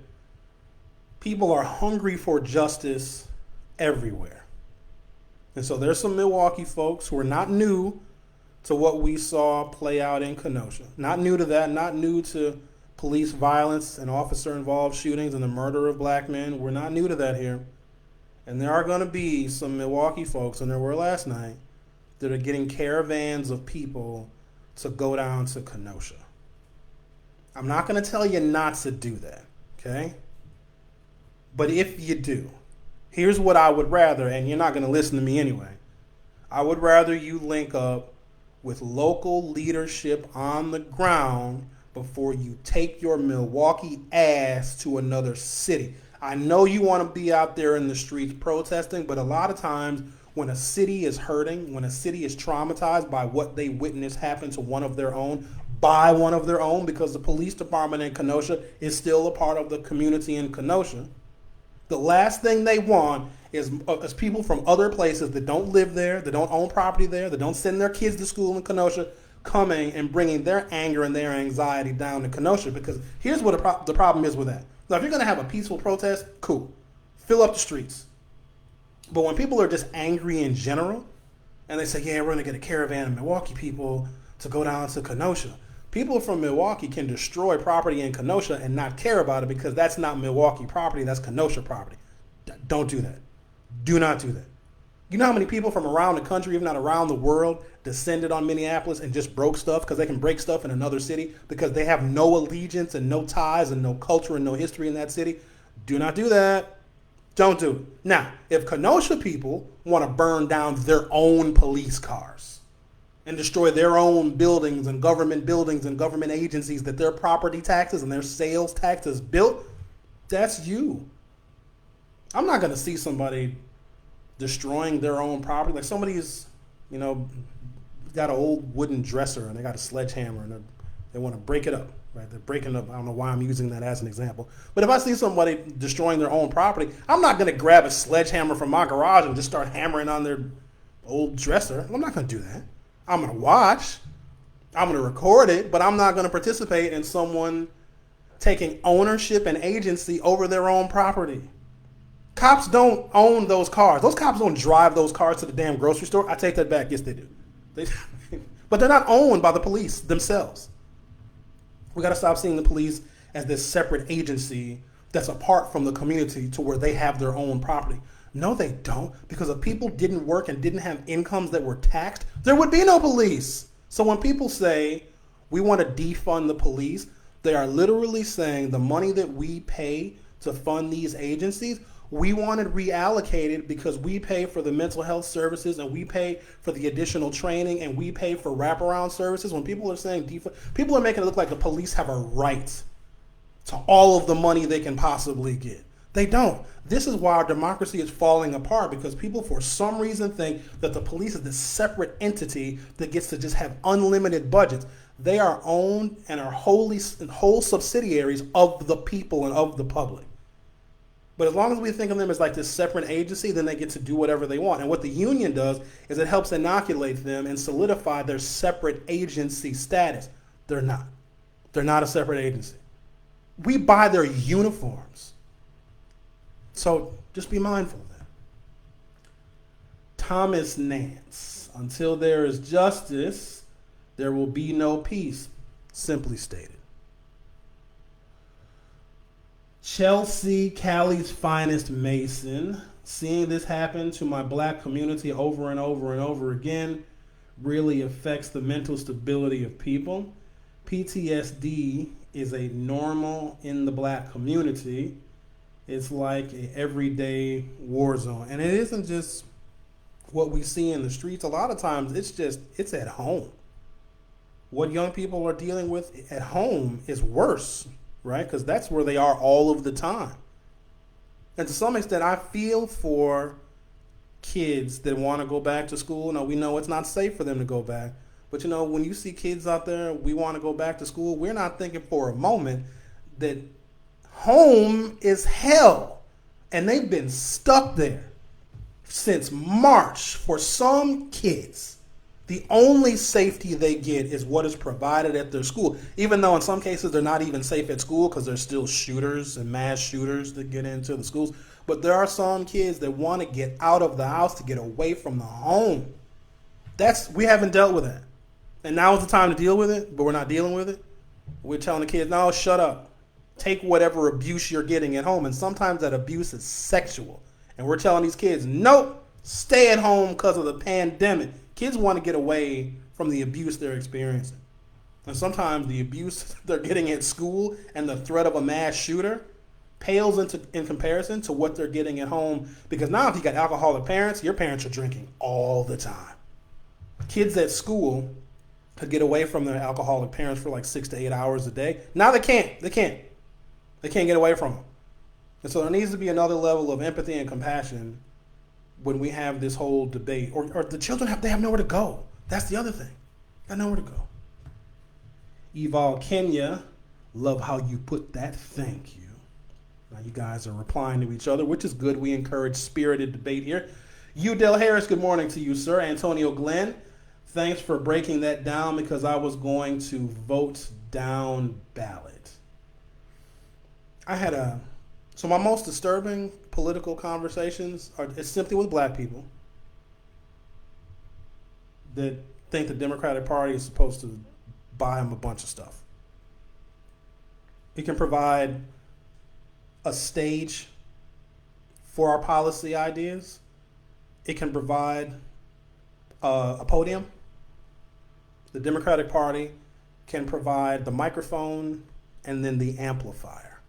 people are hungry for justice everywhere. And so there's some Milwaukee folks who are not new to what we saw play out in Kenosha. Not new to that, not new to police violence and officer-involved shootings and the murder of black men. We're not new to that here. And there are going to be some Milwaukee folks, and there were last night, that are getting caravans of people to go down to Kenosha. I'm not going to tell you not to do that, okay? But if you do, here's what I would rather, and you're not going to listen to me anyway. I would rather you link up with local leadership on the ground before you take your Milwaukee ass to another city. I know you want to be out there in the streets protesting, but a lot of times when a city is hurting, when a city is traumatized by what they witnessed happen to one of their own, by one of their own, because the police department in Kenosha is still a part of the community in Kenosha, the last thing they want is people from other places that don't live there, that don't own property there, that don't send their kids to school in Kenosha, coming and bringing their anger and their anxiety down to Kenosha. Because here's what the problem is with that. Now, if you're going to have a peaceful protest, cool. Fill up the streets. But when people are just angry in general, and they say, yeah, we're going to get a caravan of Milwaukee people to go down to Kenosha. People from Milwaukee can destroy property in Kenosha and not care about it because that's not Milwaukee property, that's Kenosha property. Don't do that. Do not do that. You know how many people from around the country, if not around the world, descended on Minneapolis and just broke stuff because they can break stuff in another city because they have no allegiance and no ties and no culture and no history in that city? Do not do that. Don't do it. Now, if Kenosha people want to burn down their own police cars and destroy their own buildings and government agencies that their property taxes and their sales taxes built, that's you. I'm not going to see somebody destroying their own property. Like somebody's, got an old wooden dresser and they got a sledgehammer and they want to break it up. Right? They're breaking up. I don't know why I'm using that as an example. But if I see somebody destroying their own property, I'm not going to grab a sledgehammer from my garage and just start hammering on their old dresser. I'm not going to do that. I'm going to watch. I'm going to record it, but I'm not going to participate in someone taking ownership and agency over their own property. Cops don't own those cars. Those cops don't drive those cars to the damn grocery store. I take that back. Yes, they do. But they're not owned by the police themselves. We got to stop seeing the police as this separate agency that's apart from the community to where they have their own property. No, they don't. Because if people didn't work and didn't have incomes that were taxed, there would be no police. So when people say we want to defund the police, they are literally saying the money that we pay to fund these agencies, we want it reallocated because we pay for the mental health services and we pay for the additional training and we pay for wraparound services. When people are saying defund, people are making it look like the police have a right to all of the money they can possibly get. They don't. This is why our democracy is falling apart, because people for some reason think that the police is this separate entity that gets to just have unlimited budgets. They are owned and are whole subsidiaries of the people and of the public. But as long as we think of them as like this separate agency, then they get to do whatever they want. And what the union does is it helps inoculate them and solidify their separate agency status. They're not. They're not a separate agency. We buy their uniforms. So just be mindful of that. Thomas Nance. Until there is justice, there will be no peace. Simply stated. Chelsea, Cali's finest Mason. Seeing this happen to my black community over and over and over again really affects the mental stability of people. PTSD is a normal in the black community. It's like an everyday war zone. And it isn't just what we see in the streets. A lot of times it's at home. What young people are dealing with at home is worse, right? Because that's where they are all of the time. And to some extent, I feel for kids that want to go back to school. Now, we know it's not safe for them to go back. But, when you see kids out there, we want to go back to school, we're not thinking for a moment that home is hell. And they've been stuck there since March. For some kids, the only safety they get is what is provided at their school, even though in some cases they're not even safe at school because there's still shooters and mass shooters that get into the schools. But there are some kids that want to get out of the house to get away from the home. We haven't dealt with that. And now is the time to deal with it, but we're not dealing with it. We're telling the kids, no, shut up. Take whatever abuse you're getting at home. And sometimes that abuse is sexual. And we're telling these kids, nope, stay at home because of the pandemic. Kids want to get away from the abuse they're experiencing. And sometimes the abuse they're getting at school and the threat of a mass shooter pales in comparison to what they're getting at home. Because now if you got alcoholic parents, your parents are drinking all the time. Kids at school could get away from their alcoholic parents for like 6 to 8 hours a day. Now they can't. They can't get away from them. And so there needs to be another level of empathy and compassion when we have this whole debate. Or the children they have nowhere to go. That's the other thing. Got nowhere to go. Eval Kenya, love how you put that. Thank you. Now you guys are replying to each other, which is good. We encourage spirited debate here. Udell Harris, good morning to you, sir. Antonio Glenn, thanks for breaking that down because I was going to vote down ballot. So my most disturbing political conversations it's simply with black people that think the Democratic Party is supposed to buy them a bunch of stuff. It can provide a stage for our policy ideas. It can provide a podium. The Democratic Party can provide the microphone and then the amplifier.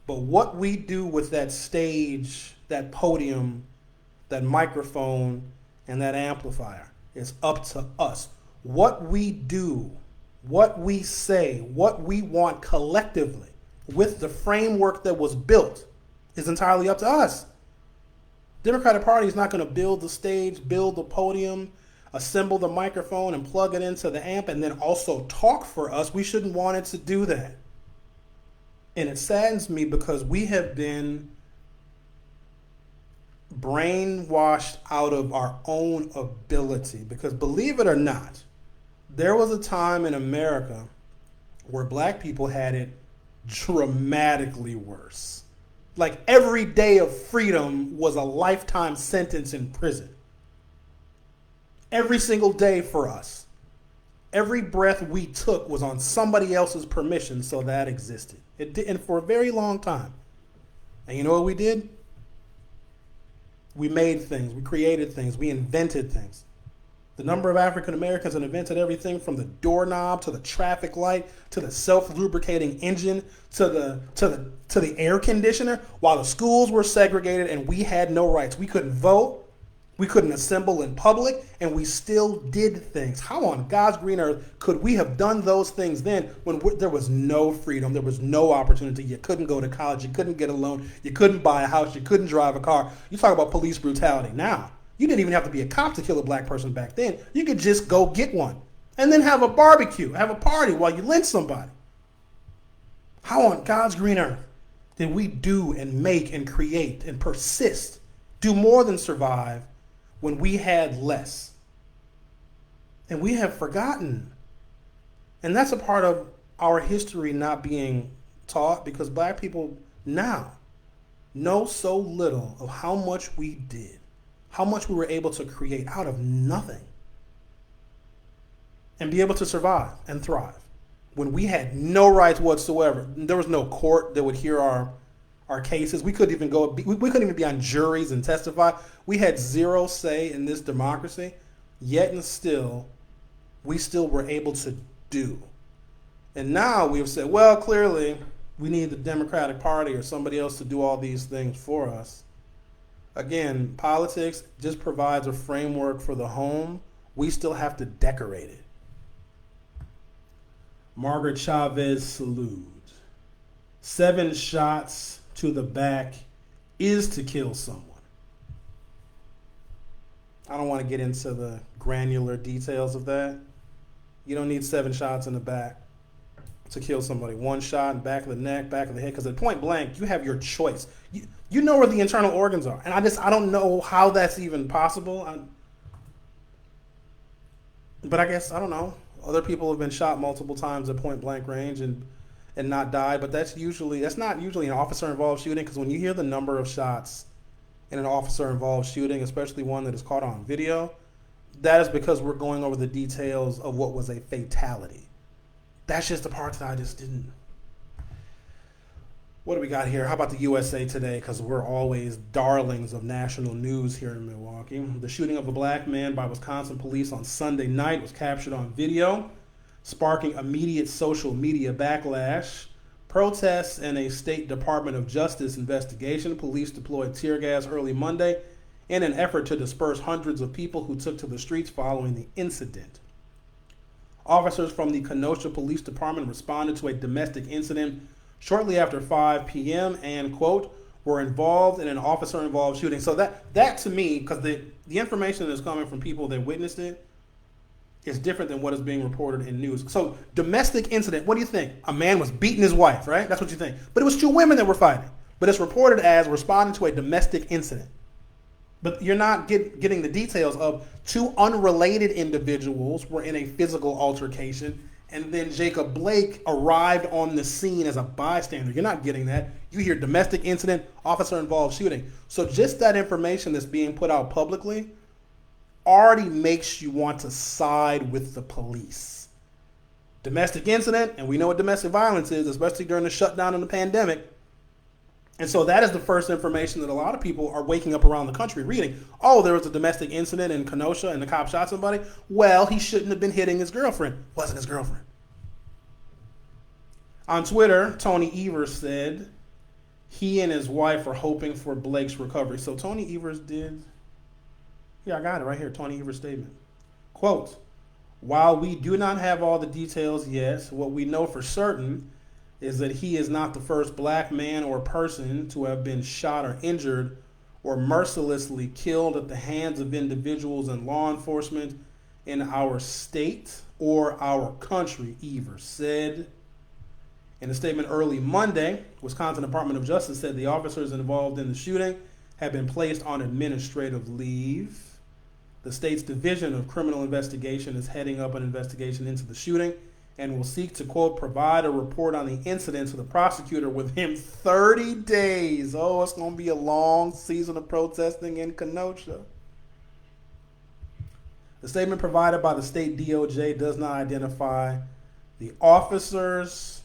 But what we do with that stage, that podium, that microphone, and that amplifier is up to us. What we do, what we say, what we want collectively with the framework that was built is entirely up to us. Democratic Party is not going to build the stage, build the podium, assemble the microphone and plug it into the amp and then also talk for us. We shouldn't want it to do that. And it saddens me because we have been brainwashed out of our own ability. Because believe it or not, there was a time in America where black people had it dramatically worse. Like every day of freedom was a lifetime sentence in prison. Every single day for us. Every breath we took was on somebody else's permission, so that existed. It did, and for a very long time. And you know what we did? We made things, we created things, we invented things. The number of African Americans that invented everything from the doorknob to the traffic light to the self-lubricating engine to the air conditioner, while the schools were segregated and we had no rights. We couldn't vote, we couldn't assemble in public, and we still did things. How on God's green earth could we have done those things then when there was no freedom, there was no opportunity? You couldn't go to college, you couldn't get a loan, you couldn't buy a house, you couldn't drive a car. You talk about police brutality now. You didn't even have to be a cop to kill a black person back then. You could just go get one and then have a barbecue, have a party while you lynch somebody. How on God's green earth did we do and make and create and persist, do more than survive when we had less? And we have forgotten. And that's a part of our history not being taught because black people now know so little of how much we did. How much we were able to create out of nothing and be able to survive and thrive when we had no rights whatsoever. There was no court that would hear our cases. We couldn't even we couldn't even be on juries and testify. We had zero say in this democracy, yet and still, we still were able to do. And now we've said, well, clearly we need the Democratic Party or somebody else to do all these things for us. Again, politics just provides a framework for the home. We still have to decorate it. Margaret Chavez salute. 7 shots to the back is to kill someone. I don't want to get into the granular details of that. You don't need 7 shots in the back to kill somebody. 1 shot in back of the neck, back of the head, because at point blank, you have your choice. You know where the internal organs are. And I don't know how that's even possible. But I guess, I don't know. Other people have been shot multiple times at point blank range and not died. But that's not usually an officer involved shooting, because when you hear the number of shots in an officer involved shooting, especially one that is caught on video, that is because we're going over the details of what was a fatality. That's just the part that I just didn't. What do we got here? How about the USA Today? Because we're always darlings of national news here in Milwaukee. The shooting of a black man by Wisconsin police on Sunday night was captured on video. sparking immediate social media backlash. Protests and a State Department of Justice investigation. Police deployed tear gas early Monday in an effort to disperse hundreds of people who took to the streets following the incident. Officers from the Kenosha Police Department responded to a domestic incident shortly after 5 p.m. and, quote, were involved in an officer-involved shooting. So that to me, because the information that is coming from people that witnessed it is different than what is being reported in news. So domestic incident, what do you think? A man was beating his wife, right? That's what you think. But it was two women that were fighting. But it's reported as responding to a domestic incident. But you're not getting the details of two unrelated individuals were in a physical altercation, and then Jacob Blake arrived on the scene as a bystander. You're not getting that. You hear domestic incident, officer-involved shooting. So just that information that's being put out publicly already makes you want to side with the police. Domestic incident, and we know what domestic violence is, especially during the shutdown and the pandemic. And so that is the first information that a lot of people are waking up around the country reading. Oh, there was a domestic incident in Kenosha and the cop shot somebody. Well, he shouldn't have been hitting his girlfriend. Wasn't his girlfriend. On Twitter, Tony Evers said he and his wife are hoping for Blake's recovery. So Tony Evers did. Yeah, I got it right here. Tony Evers' statement. Quote, while we do not have all the details yet, what we know for certain is that he is not the first black man or person to have been shot or injured or mercilessly killed at the hands of individuals and law enforcement in our state or our country, Evers said. In a statement early Monday, Wisconsin Department of Justice said the officers involved in the shooting have been placed on administrative leave. The state's Division of Criminal Investigation is heading up an investigation into the shooting and will seek to, quote, provide a report on the incident to the prosecutor within 30 days. Oh, it's going to be a long season of protesting in Kenosha. The statement provided by the state DOJ does not identify the officers.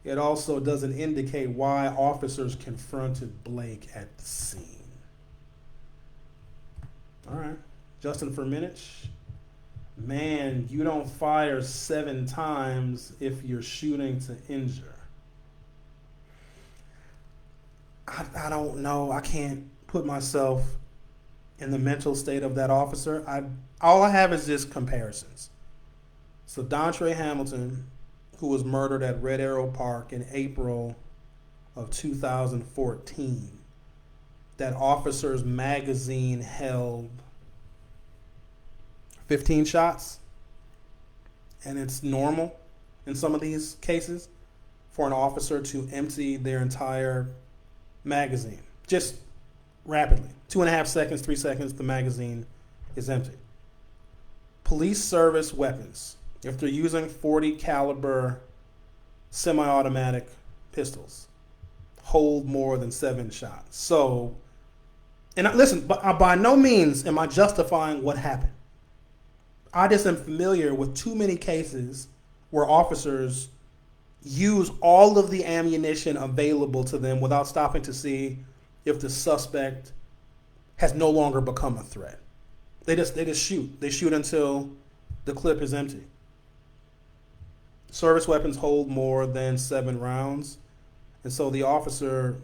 It also doesn't indicate why officers confronted Blake at the scene. All right. Justin Firminich. Man, you don't fire 7 times if you're shooting to injure. I don't know. I can't put myself in the mental state of that officer. All I have is just comparisons. So Dontre Hamilton, who was murdered at Red Arrow Park in April of 2014, that officer's magazine held 15 shots, and it's normal in some of these cases for an officer to empty their entire magazine just rapidly. 2.5 seconds, 3 seconds, the magazine is empty. Police service weapons, if they're using .40 caliber semi-automatic pistols, hold more than 7 shots. So, and listen, by no means am I justifying what happened. I just am familiar with too many cases where officers use all of the ammunition available to them without stopping to see if the suspect has no longer become a threat. They just shoot. They shoot until the clip is empty. Service weapons hold more than 7 rounds, and so the officer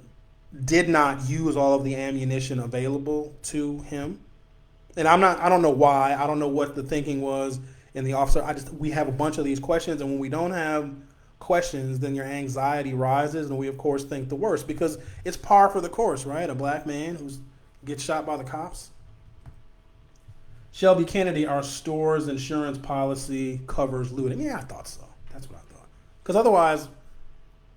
did not use all of the ammunition available to him. And I don't know why. I don't know what the thinking was in the officer. We have a bunch of these questions, and when we don't have questions, then your anxiety rises, and we of course think the worst because it's par for the course, right? A black man who gets shot by the cops. Shelby Kennedy, our store's insurance policy covers looting. Yeah, I thought so. That's what I thought. Because otherwise,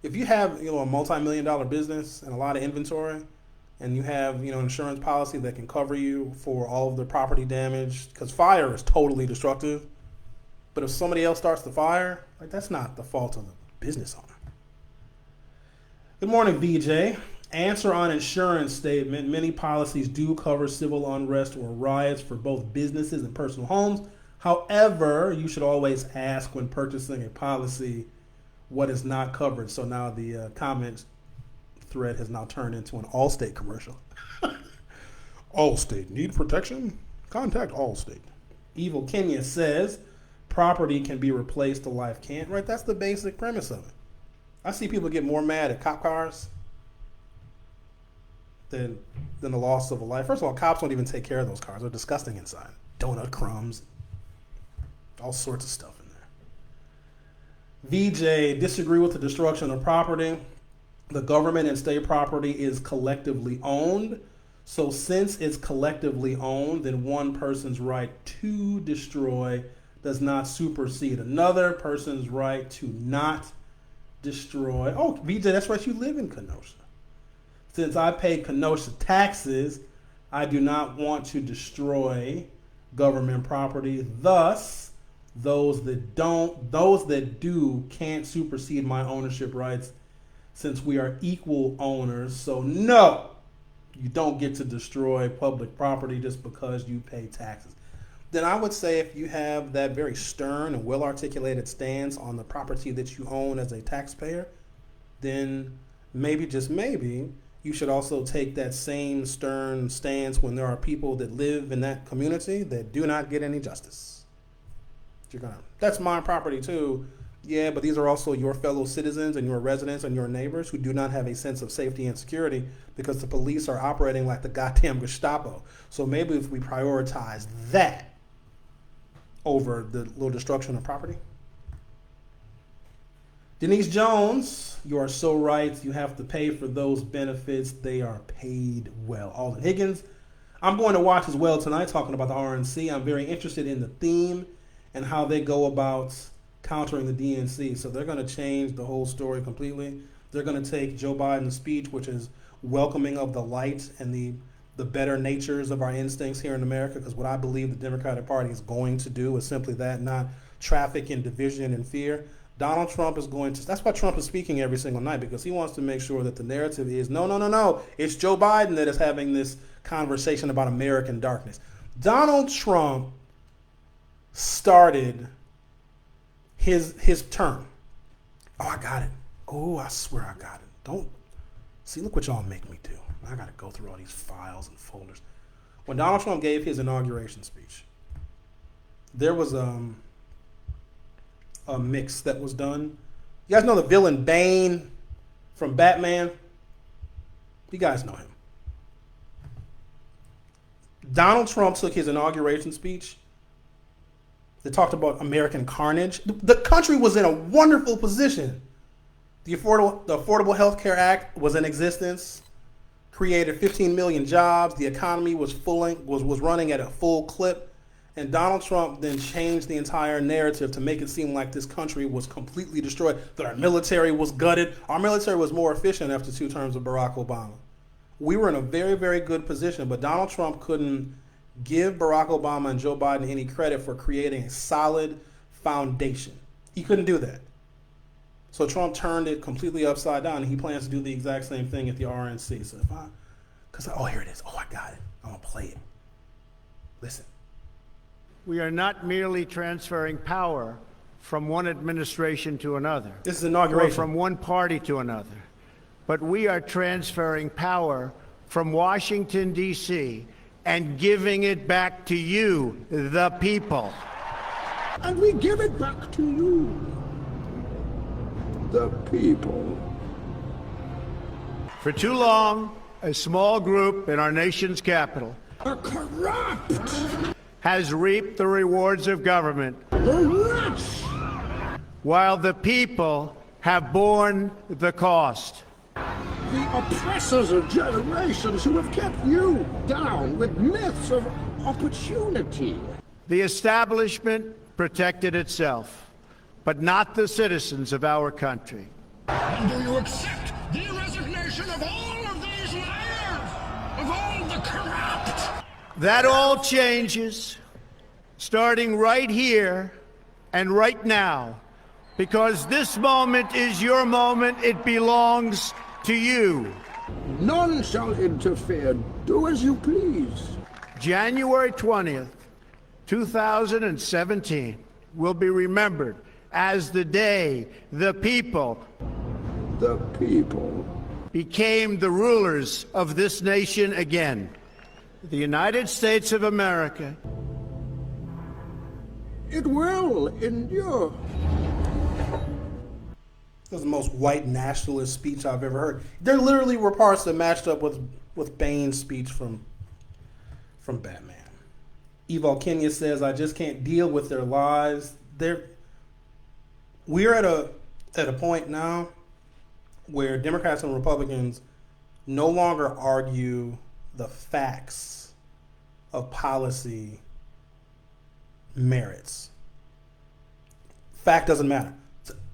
if you have a multi-million-dollar business and a lot of inventory, and you have an insurance policy that can cover you for all of the property damage, because fire is totally destructive. But if somebody else starts the fire, that's not the fault of the business owner. Good morning, BJ. Answer on insurance statement. Many policies do cover civil unrest or riots for both businesses and personal homes. However, you should always ask when purchasing a policy what is not covered. So now the comment thread has now turned into an Allstate commercial. Allstate, need protection? Contact Allstate. Evil Kenya says, property can be replaced, the life can't, right? That's the basic premise of it. I see people get more mad at cop cars than the loss of a life. First of all, cops don't even take care of those cars. They're disgusting inside. Donut crumbs, all sorts of stuff in there. VJ, disagree with the destruction of property. The government and state property is collectively owned. So since it's collectively owned, then one person's right to destroy does not supersede another person's right to not destroy. Oh, VJ, that's right. You live in Kenosha. Since I pay Kenosha taxes, I do not want to destroy government property. Thus, those that do can't supersede my ownership rights since we are equal owners. So no, you don't get to destroy public property just because you pay taxes. Then I would say if you have that very stern and well-articulated stance on the property that you own as a taxpayer, then maybe, just maybe, you should also take that same stern stance when there are people that live in that community that do not get any justice. That's my property too. Yeah, but these are also your fellow citizens and your residents and your neighbors who do not have a sense of safety and security because the police are operating like the goddamn Gestapo. So maybe if we prioritize that over the little destruction of property. Denise Jones, you are so right. You have to pay for those benefits. They are paid well. Alden Higgins, I'm going to watch as well tonight, talking about the RNC. I'm very interested in the theme and how they go about countering the DNC. So they're going to change the whole story completely. They're going to take Joe Biden's speech, which is welcoming of the light and the better natures of our instincts here in America, because what I believe the Democratic Party is going to do is simply that, not traffic in division and fear. Donald Trump is going to, that's why Trump is speaking every single night, because he wants to make sure that the narrative is, no, it's Joe Biden that is having this conversation about American darkness. Donald Trump started his term. Oh, I got it. Oh, I swear I got it. Don't, see, look what y'all make me do. I got to go through all these files and folders. When Donald Trump gave his inauguration speech, there was a mix that was done. You guys know the villain Bane from Batman? You guys know him. Donald Trump took his inauguration speech. They talked about American carnage. The country was in a wonderful position. The Affordable Health Care Act was in existence, created 15 million jobs. The economy was running at a full clip. And Donald Trump then changed the entire narrative to make it seem like this country was completely destroyed, that our military was gutted. Our military was more efficient after 2 terms of Barack Obama. We were in a very, very good position, but Donald Trump couldn't give Barack Obama and Joe Biden any credit for creating a solid foundation. He couldn't do that. So Trump turned it completely upside down, and he plans to do the exact same thing at the RNC. So here it is. Oh, I got it. I'm going to play it. Listen. We are not merely transferring power from one administration to another. This is inauguration. Or from one party to another. But we are transferring power from Washington, D.C., and giving it back to you, the people. And we give it back to you, the people. For too long, a small group in our nation's capital Are corrupt. has reaped the rewards of government, The rats. while the people have borne the cost. The oppressors of generations who have kept you down with myths of opportunity. The establishment protected itself, but not the citizens of our country. And do you accept the resignation of all of these liars, of all the corrupt? That all changes starting right here and right now, because this moment is your moment. It belongs to you. None shall interfere. Do as you please. January 20th, 2017 will be remembered as the day the people became the rulers of this nation again. The United States of America It will endure. This is the most white nationalist speech I've ever heard. There literally were parts that matched up with Bane's speech from Batman. Eval Kenya says, "I just can't deal with their lies." We're at a point now where Democrats and Republicans no longer argue the facts of policy merits. Fact doesn't matter.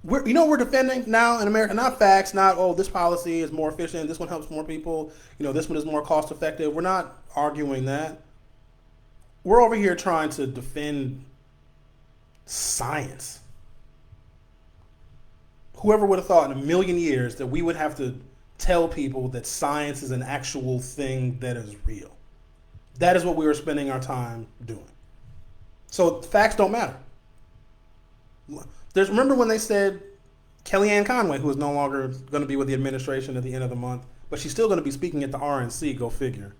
We're defending now in America, not facts, not, oh, this policy is more efficient, this one helps more people, this one is more cost effective. We're not arguing that. We're over here trying to defend science. Whoever would have thought in a million years that we would have to tell people that science is an actual thing that is real. That is what we were spending our time doing. So facts don't matter. Remember when they said Kellyanne Conway, who is no longer going to be with the administration at the end of the month, but she's still going to be speaking at the RNC, go figure.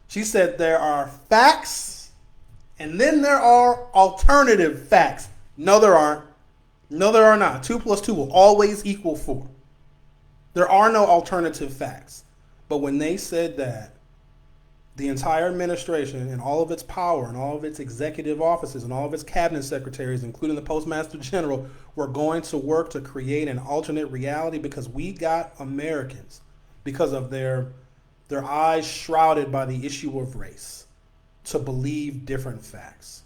She said there are facts and then there are alternative facts. No, there aren't. No, there are not. 2 + 2 will always equal 4. There are no alternative facts. But when they said that the entire administration and all of its power and all of its executive offices and all of its cabinet secretaries, including the Postmaster General, were going to work to create an alternate reality because we got Americans, because of their eyes shrouded by the issue of race, to believe different facts.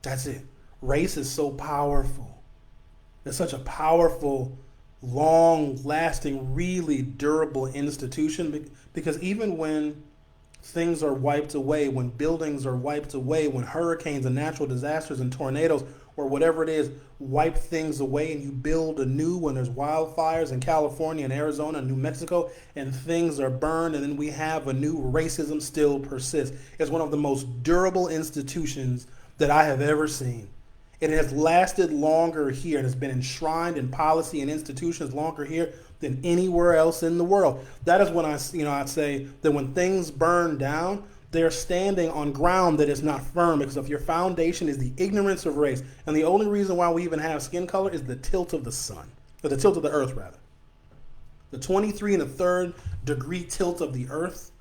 That's it. Race is so powerful. It's such a powerful, long-lasting, really durable institution, because even when things are wiped away, when buildings are wiped away, when hurricanes and natural disasters and tornadoes or whatever it is wipe things away and you build anew, when there's wildfires in California and Arizona and New Mexico and things are burned and then we have anew, racism still persists. It's one of the most durable institutions that I have ever seen. It has lasted longer here and has been enshrined in policy and institutions longer here than anywhere else in the world. That is when I'd say that when things burn down, they're standing on ground that is not firm, because if your foundation is the ignorance of race, and the only reason why we even have skin color is the tilt of the sun, or the tilt of the earth rather. The 23 1/3 degree tilt of the earth,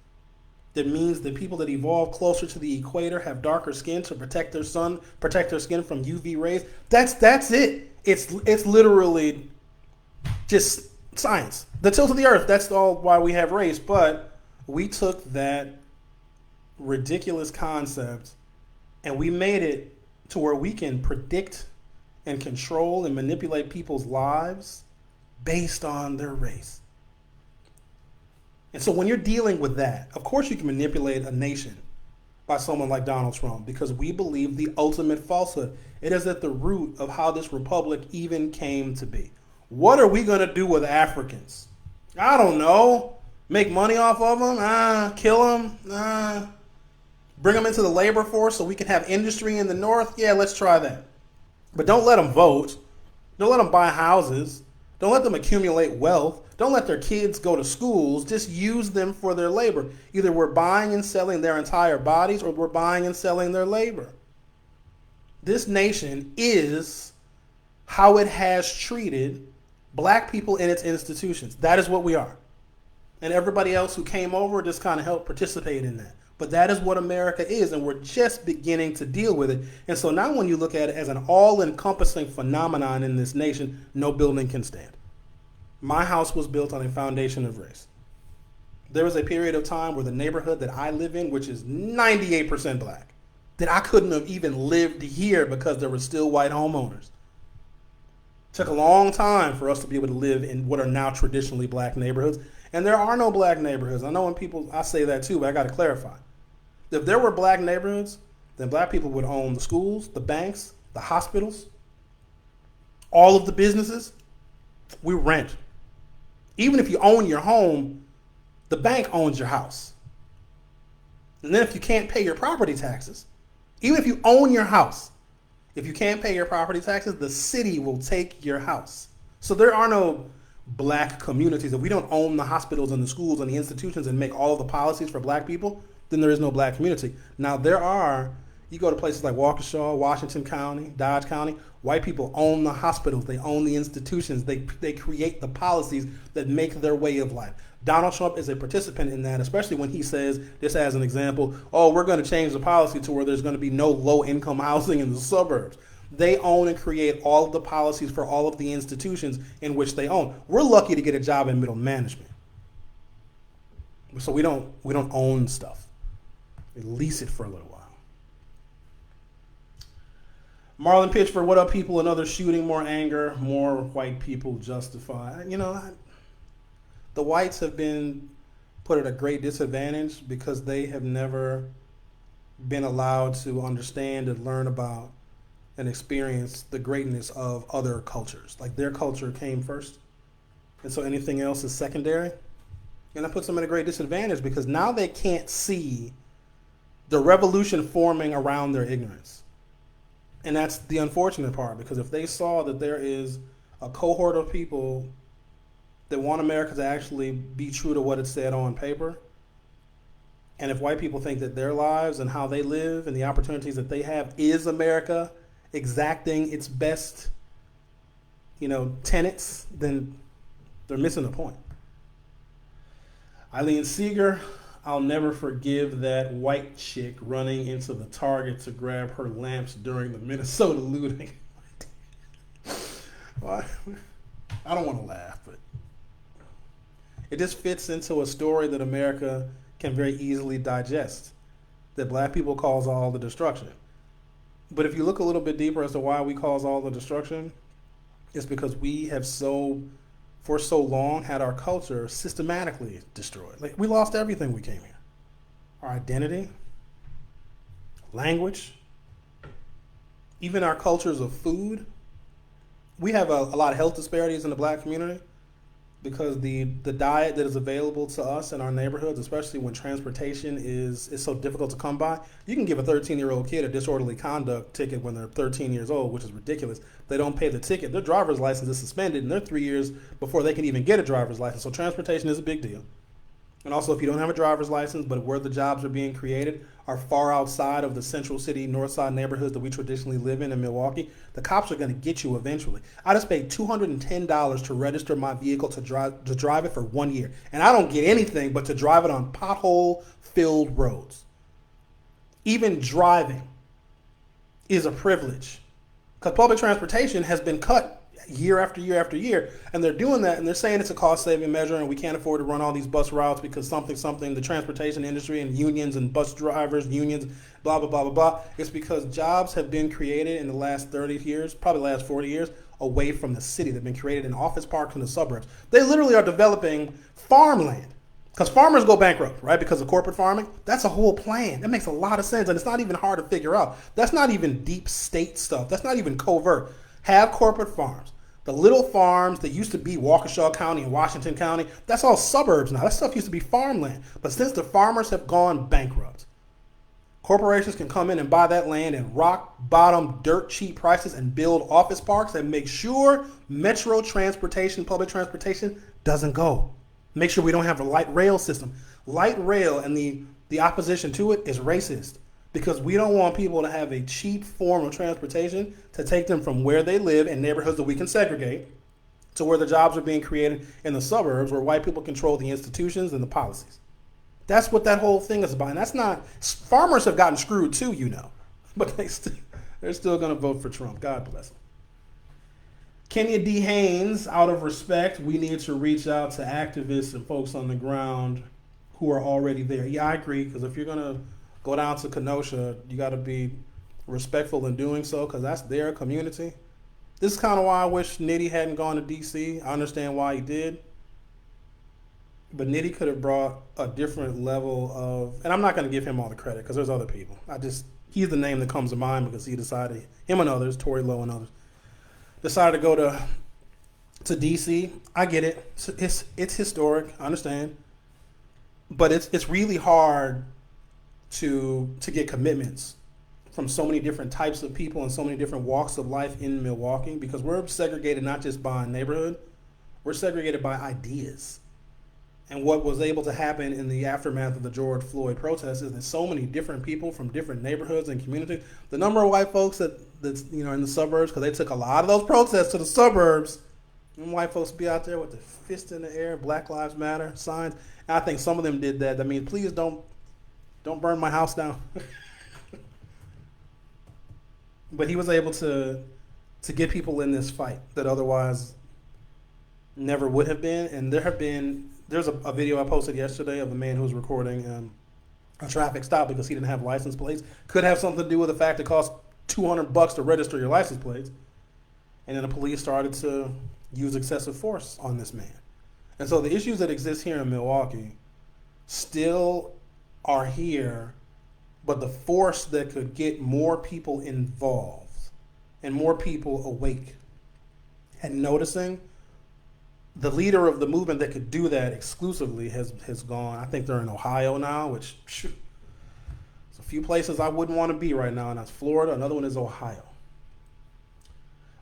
that means that people that evolve closer to the equator have darker skin to protect their skin from UV rays. That's it. It's literally just science. The tilt of the earth, that's all why we have race. But we took that ridiculous concept and we made it to where we can predict and control and manipulate people's lives based on their race. And so when you're dealing with that, of course you can manipulate a nation by someone like Donald Trump, because we believe the ultimate falsehood. It is at the root of how this republic even came to be. What are we going to do with Africans? I don't know. Make money off of them? Kill them? Bring them into the labor force so we can have industry in the north? Yeah, let's try that. But don't let them vote. Don't let them buy houses. Don't let them accumulate wealth. Don't let their kids go to schools. Just use them for their labor. Either we're buying and selling their entire bodies or we're buying and selling their labor. This nation is how it has treated black people in its institutions. That is what we are. And everybody else who came over just kind of helped participate in that. But that is what America is, and we're just beginning to deal with it. And so now when you look at it as an all-encompassing phenomenon in this nation, no building can stand. My house was built on a foundation of race. There was a period of time where the neighborhood that I live in, which is 98% black, that I couldn't have even lived here because there were still white homeowners. It took a long time for us to be able to live in what are now traditionally black neighborhoods. And there are no black neighborhoods. I know I say that too, but I got to clarify. If there were black neighborhoods, then black people would own the schools, the banks, the hospitals, all of the businesses. We rent. Even if you own your home, the bank owns your house. And then if you can't pay your property taxes, even if you own your house, if you can't pay your property taxes, the city will take your house. So there are no black communities. If we don't own the hospitals and the schools and the institutions and make all of the policies for black people, then there is no black community. Now there are You go to places like Waukesha, Washington County, Dodge County, white people own the hospitals, they own the institutions, they create the policies that make their way of life. Donald Trump is a participant in that, especially when he says, just as an example, oh, we're going to change the policy to where there's going to be no low-income housing in the suburbs. They own and create all of the policies for all of the institutions in which they own. We're lucky to get a job in middle management. So we don't own stuff. We lease it for a little while. Marlon Pitchford, what up, people? Another shooting, more anger, more white people justify. The whites have been put at a great disadvantage because they have never been allowed to understand and learn about and experience the greatness of other cultures. Like, their culture came first, and so anything else is secondary. And that puts them at a great disadvantage because now they can't see the revolution forming around their ignorance. And that's the unfortunate part, because if they saw that there is a cohort of people that want America to actually be true to what it said on paper, and if white people think that their lives and how they live and the opportunities that they have is America exacting its best, tenets, then they're missing the point. Eileen Seeger, I'll never forgive that white chick running into the Target to grab her lamps during the Minnesota looting. Well, I don't want to laugh, but it just fits into a story that America can very easily digest, that black people cause all the destruction. But if you look a little bit deeper as to why we cause all the destruction, it's because we have for so long had our culture systematically destroyed. Like, we lost everything we came here. Our identity, language, even our cultures of food. We have a lot of health disparities in the black community because the diet that is available to us in our neighborhoods, especially when transportation is so difficult to come by. You can give a 13-year-old kid a disorderly conduct ticket when they're 13 years old, which is ridiculous. They don't pay the ticket. Their driver's license is suspended, and they're 3 years before they can even get a driver's license. So transportation is a big deal. And also, if you don't have a driver's license, but where the jobs are being created are far outside of the central city, north side neighborhoods that we traditionally live in Milwaukee, the cops are going to get you eventually. I just paid $210 to register my vehicle to drive it for 1 year. And I don't get anything but to drive it on pothole-filled roads. Even driving is a privilege because public transportation has been cut year after year after year, and they're doing that, and they're saying it's a cost-saving measure, and we can't afford to run all these bus routes because something, the transportation industry and unions and bus drivers, unions, blah, blah, blah, blah, blah. It's because jobs have been created in the last 30 years, probably the last 40 years, away from the city. They've been created in office parks in the suburbs. They literally are developing farmland because farmers go bankrupt, right, because of corporate farming. That's a whole plan. That makes a lot of sense, and it's not even hard to figure out. That's not even deep state stuff. That's not even covert. Have corporate farms. The little farms that used to be Waukesha County and Washington County, that's all suburbs now. That stuff used to be farmland. But since the farmers have gone bankrupt, corporations can come in and buy that land at rock bottom, dirt cheap prices and build office parks and make sure metro transportation, public transportation doesn't go. Make sure we don't have a light rail system. Light rail and the opposition to it is racist, because we don't want people to have a cheap form of transportation to take them from where they live in neighborhoods that we can segregate to where the jobs are being created in the suburbs where white people control the institutions and the policies. That's what that whole thing is about. And that's not, farmers have gotten screwed too, but they're still going to vote for Trump. God bless them. Kenya D. Haynes, out of respect, we need to reach out to activists and folks on the ground who are already there. Yeah, I agree, because if you're going to go down to Kenosha, you got to be respectful in doing so because that's their community. This is kind of why I wish Nitty hadn't gone to D.C. I understand why he did. But Nitty could have brought a different level of, and I'm not going to give him all the credit because there's other people. He's the name that comes to mind because he decided, him and others, Tory Lowe and others, decided to go to D.C. I get it. It's historic. I understand. But it's really hard to get commitments from so many different types of people and so many different walks of life in Milwaukee, because we're segregated not just by neighborhood, we're segregated by ideas. And what was able to happen in the aftermath of the George Floyd protests is that so many different people from different neighborhoods and communities, the number of white folks that's in the suburbs, because they took a lot of those protests to the suburbs, and white folks be out there with the fist in the air, Black Lives Matter signs. And I think some of them did that. I mean, please don't burn my house down. But he was able to get people in this fight that otherwise never would have been. And there's a video I posted yesterday of a man who was recording a traffic stop because he didn't have license plates. Could have something to do with the fact it costs $200 to register your license plates. And then the police started to use excessive force on this man. And so the issues that exist here in Milwaukee still are here, but the force that could get more people involved and more people awake and noticing, the leader of the movement that could do that exclusively has gone. I think they're in Ohio now, which there's a few places I wouldn't want to be right now, and that's Florida. Another one is Ohio.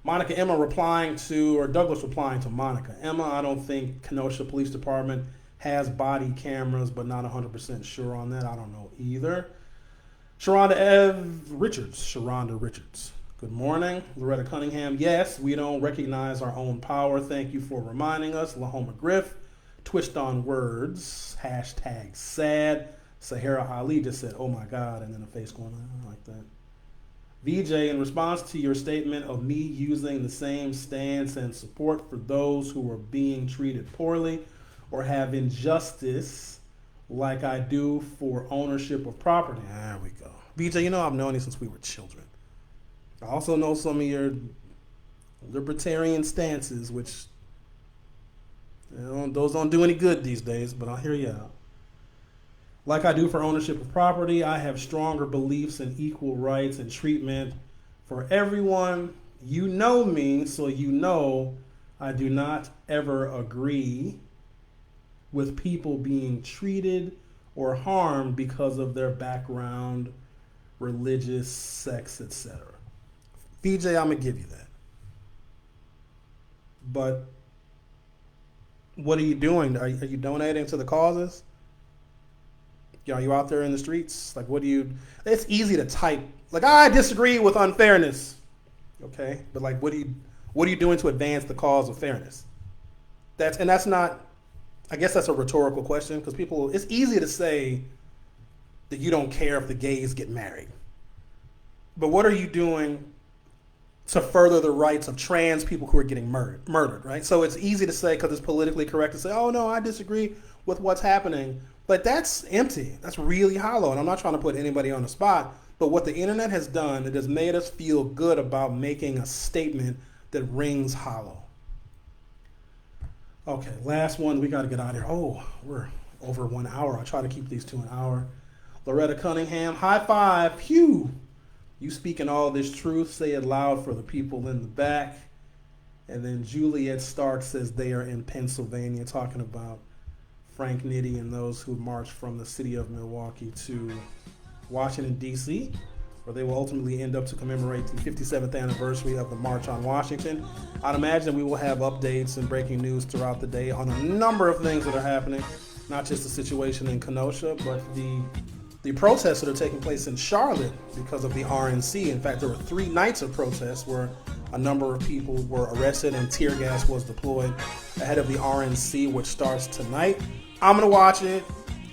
Monica Emma Douglas replying to Monica. Emma, I don't think Kenosha Police Department has body cameras, but not 100% sure on that. I don't know either. Sharonda Richards. Good morning. Loretta Cunningham. Yes, we don't recognize our own power. Thank you for reminding us. Lahoma Griff. Twist on words. Hashtag sad. Sahara Ali just said, oh my God, and then a face going on like that. VJ, in response to your statement of me using the same stance and support for those who are being treated poorly or have injustice like I do for ownership of property. There we go. VJ, I've known you since we were children. I also know some of your libertarian stances, which those don't do any good these days, but I'll hear you out. Like I do for ownership of property, I have stronger beliefs in equal rights and treatment for everyone. You know me, so you know I do not ever agree with people being treated or harmed because of their background, religious, sex, etc. VJ, I'm going to give you that. But what are you doing? Are you donating to the causes? Are you out there in the streets? Like, it's easy to type, like, I disagree with unfairness. Okay? But, like, what are you doing to advance the cause of fairness? That's not, I guess that's a rhetorical question, because it's easy to say that you don't care if the gays get married. But what are you doing to further the rights of trans people who are getting murdered, right? So it's easy to say, because it's politically correct, to say, oh, no, I disagree with what's happening. But that's empty. That's really hollow. And I'm not trying to put anybody on the spot. But what the internet has done, it has made us feel good about making a statement that rings hollow. Okay, last one. We got to get out of here. Oh, we're over 1 hour. I try to keep these to an hour. Loretta Cunningham, high five. Phew. You speaking all this truth. Say it loud for the people in the back. And then Juliet Stark says they are in Pennsylvania, talking about Frank Nitti and those who marched from the city of Milwaukee to Washington, D.C., where they will ultimately end up to commemorate the 57th anniversary of the March on Washington. I'd imagine we will have updates and breaking news throughout the day on a number of things that are happening, not just the situation in Kenosha, but the protests that are taking place in Charlotte because of the RNC. In fact, there were 3 nights of protests where a number of people were arrested and tear gas was deployed ahead of the RNC, which starts tonight. I'm going to watch it.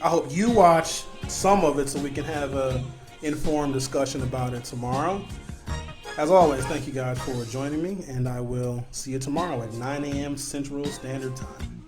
I hope you watch some of it so we can have an informed discussion about it tomorrow. As always, thank you guys for joining me, and I will see you tomorrow at 9 a.m. Central Standard Time.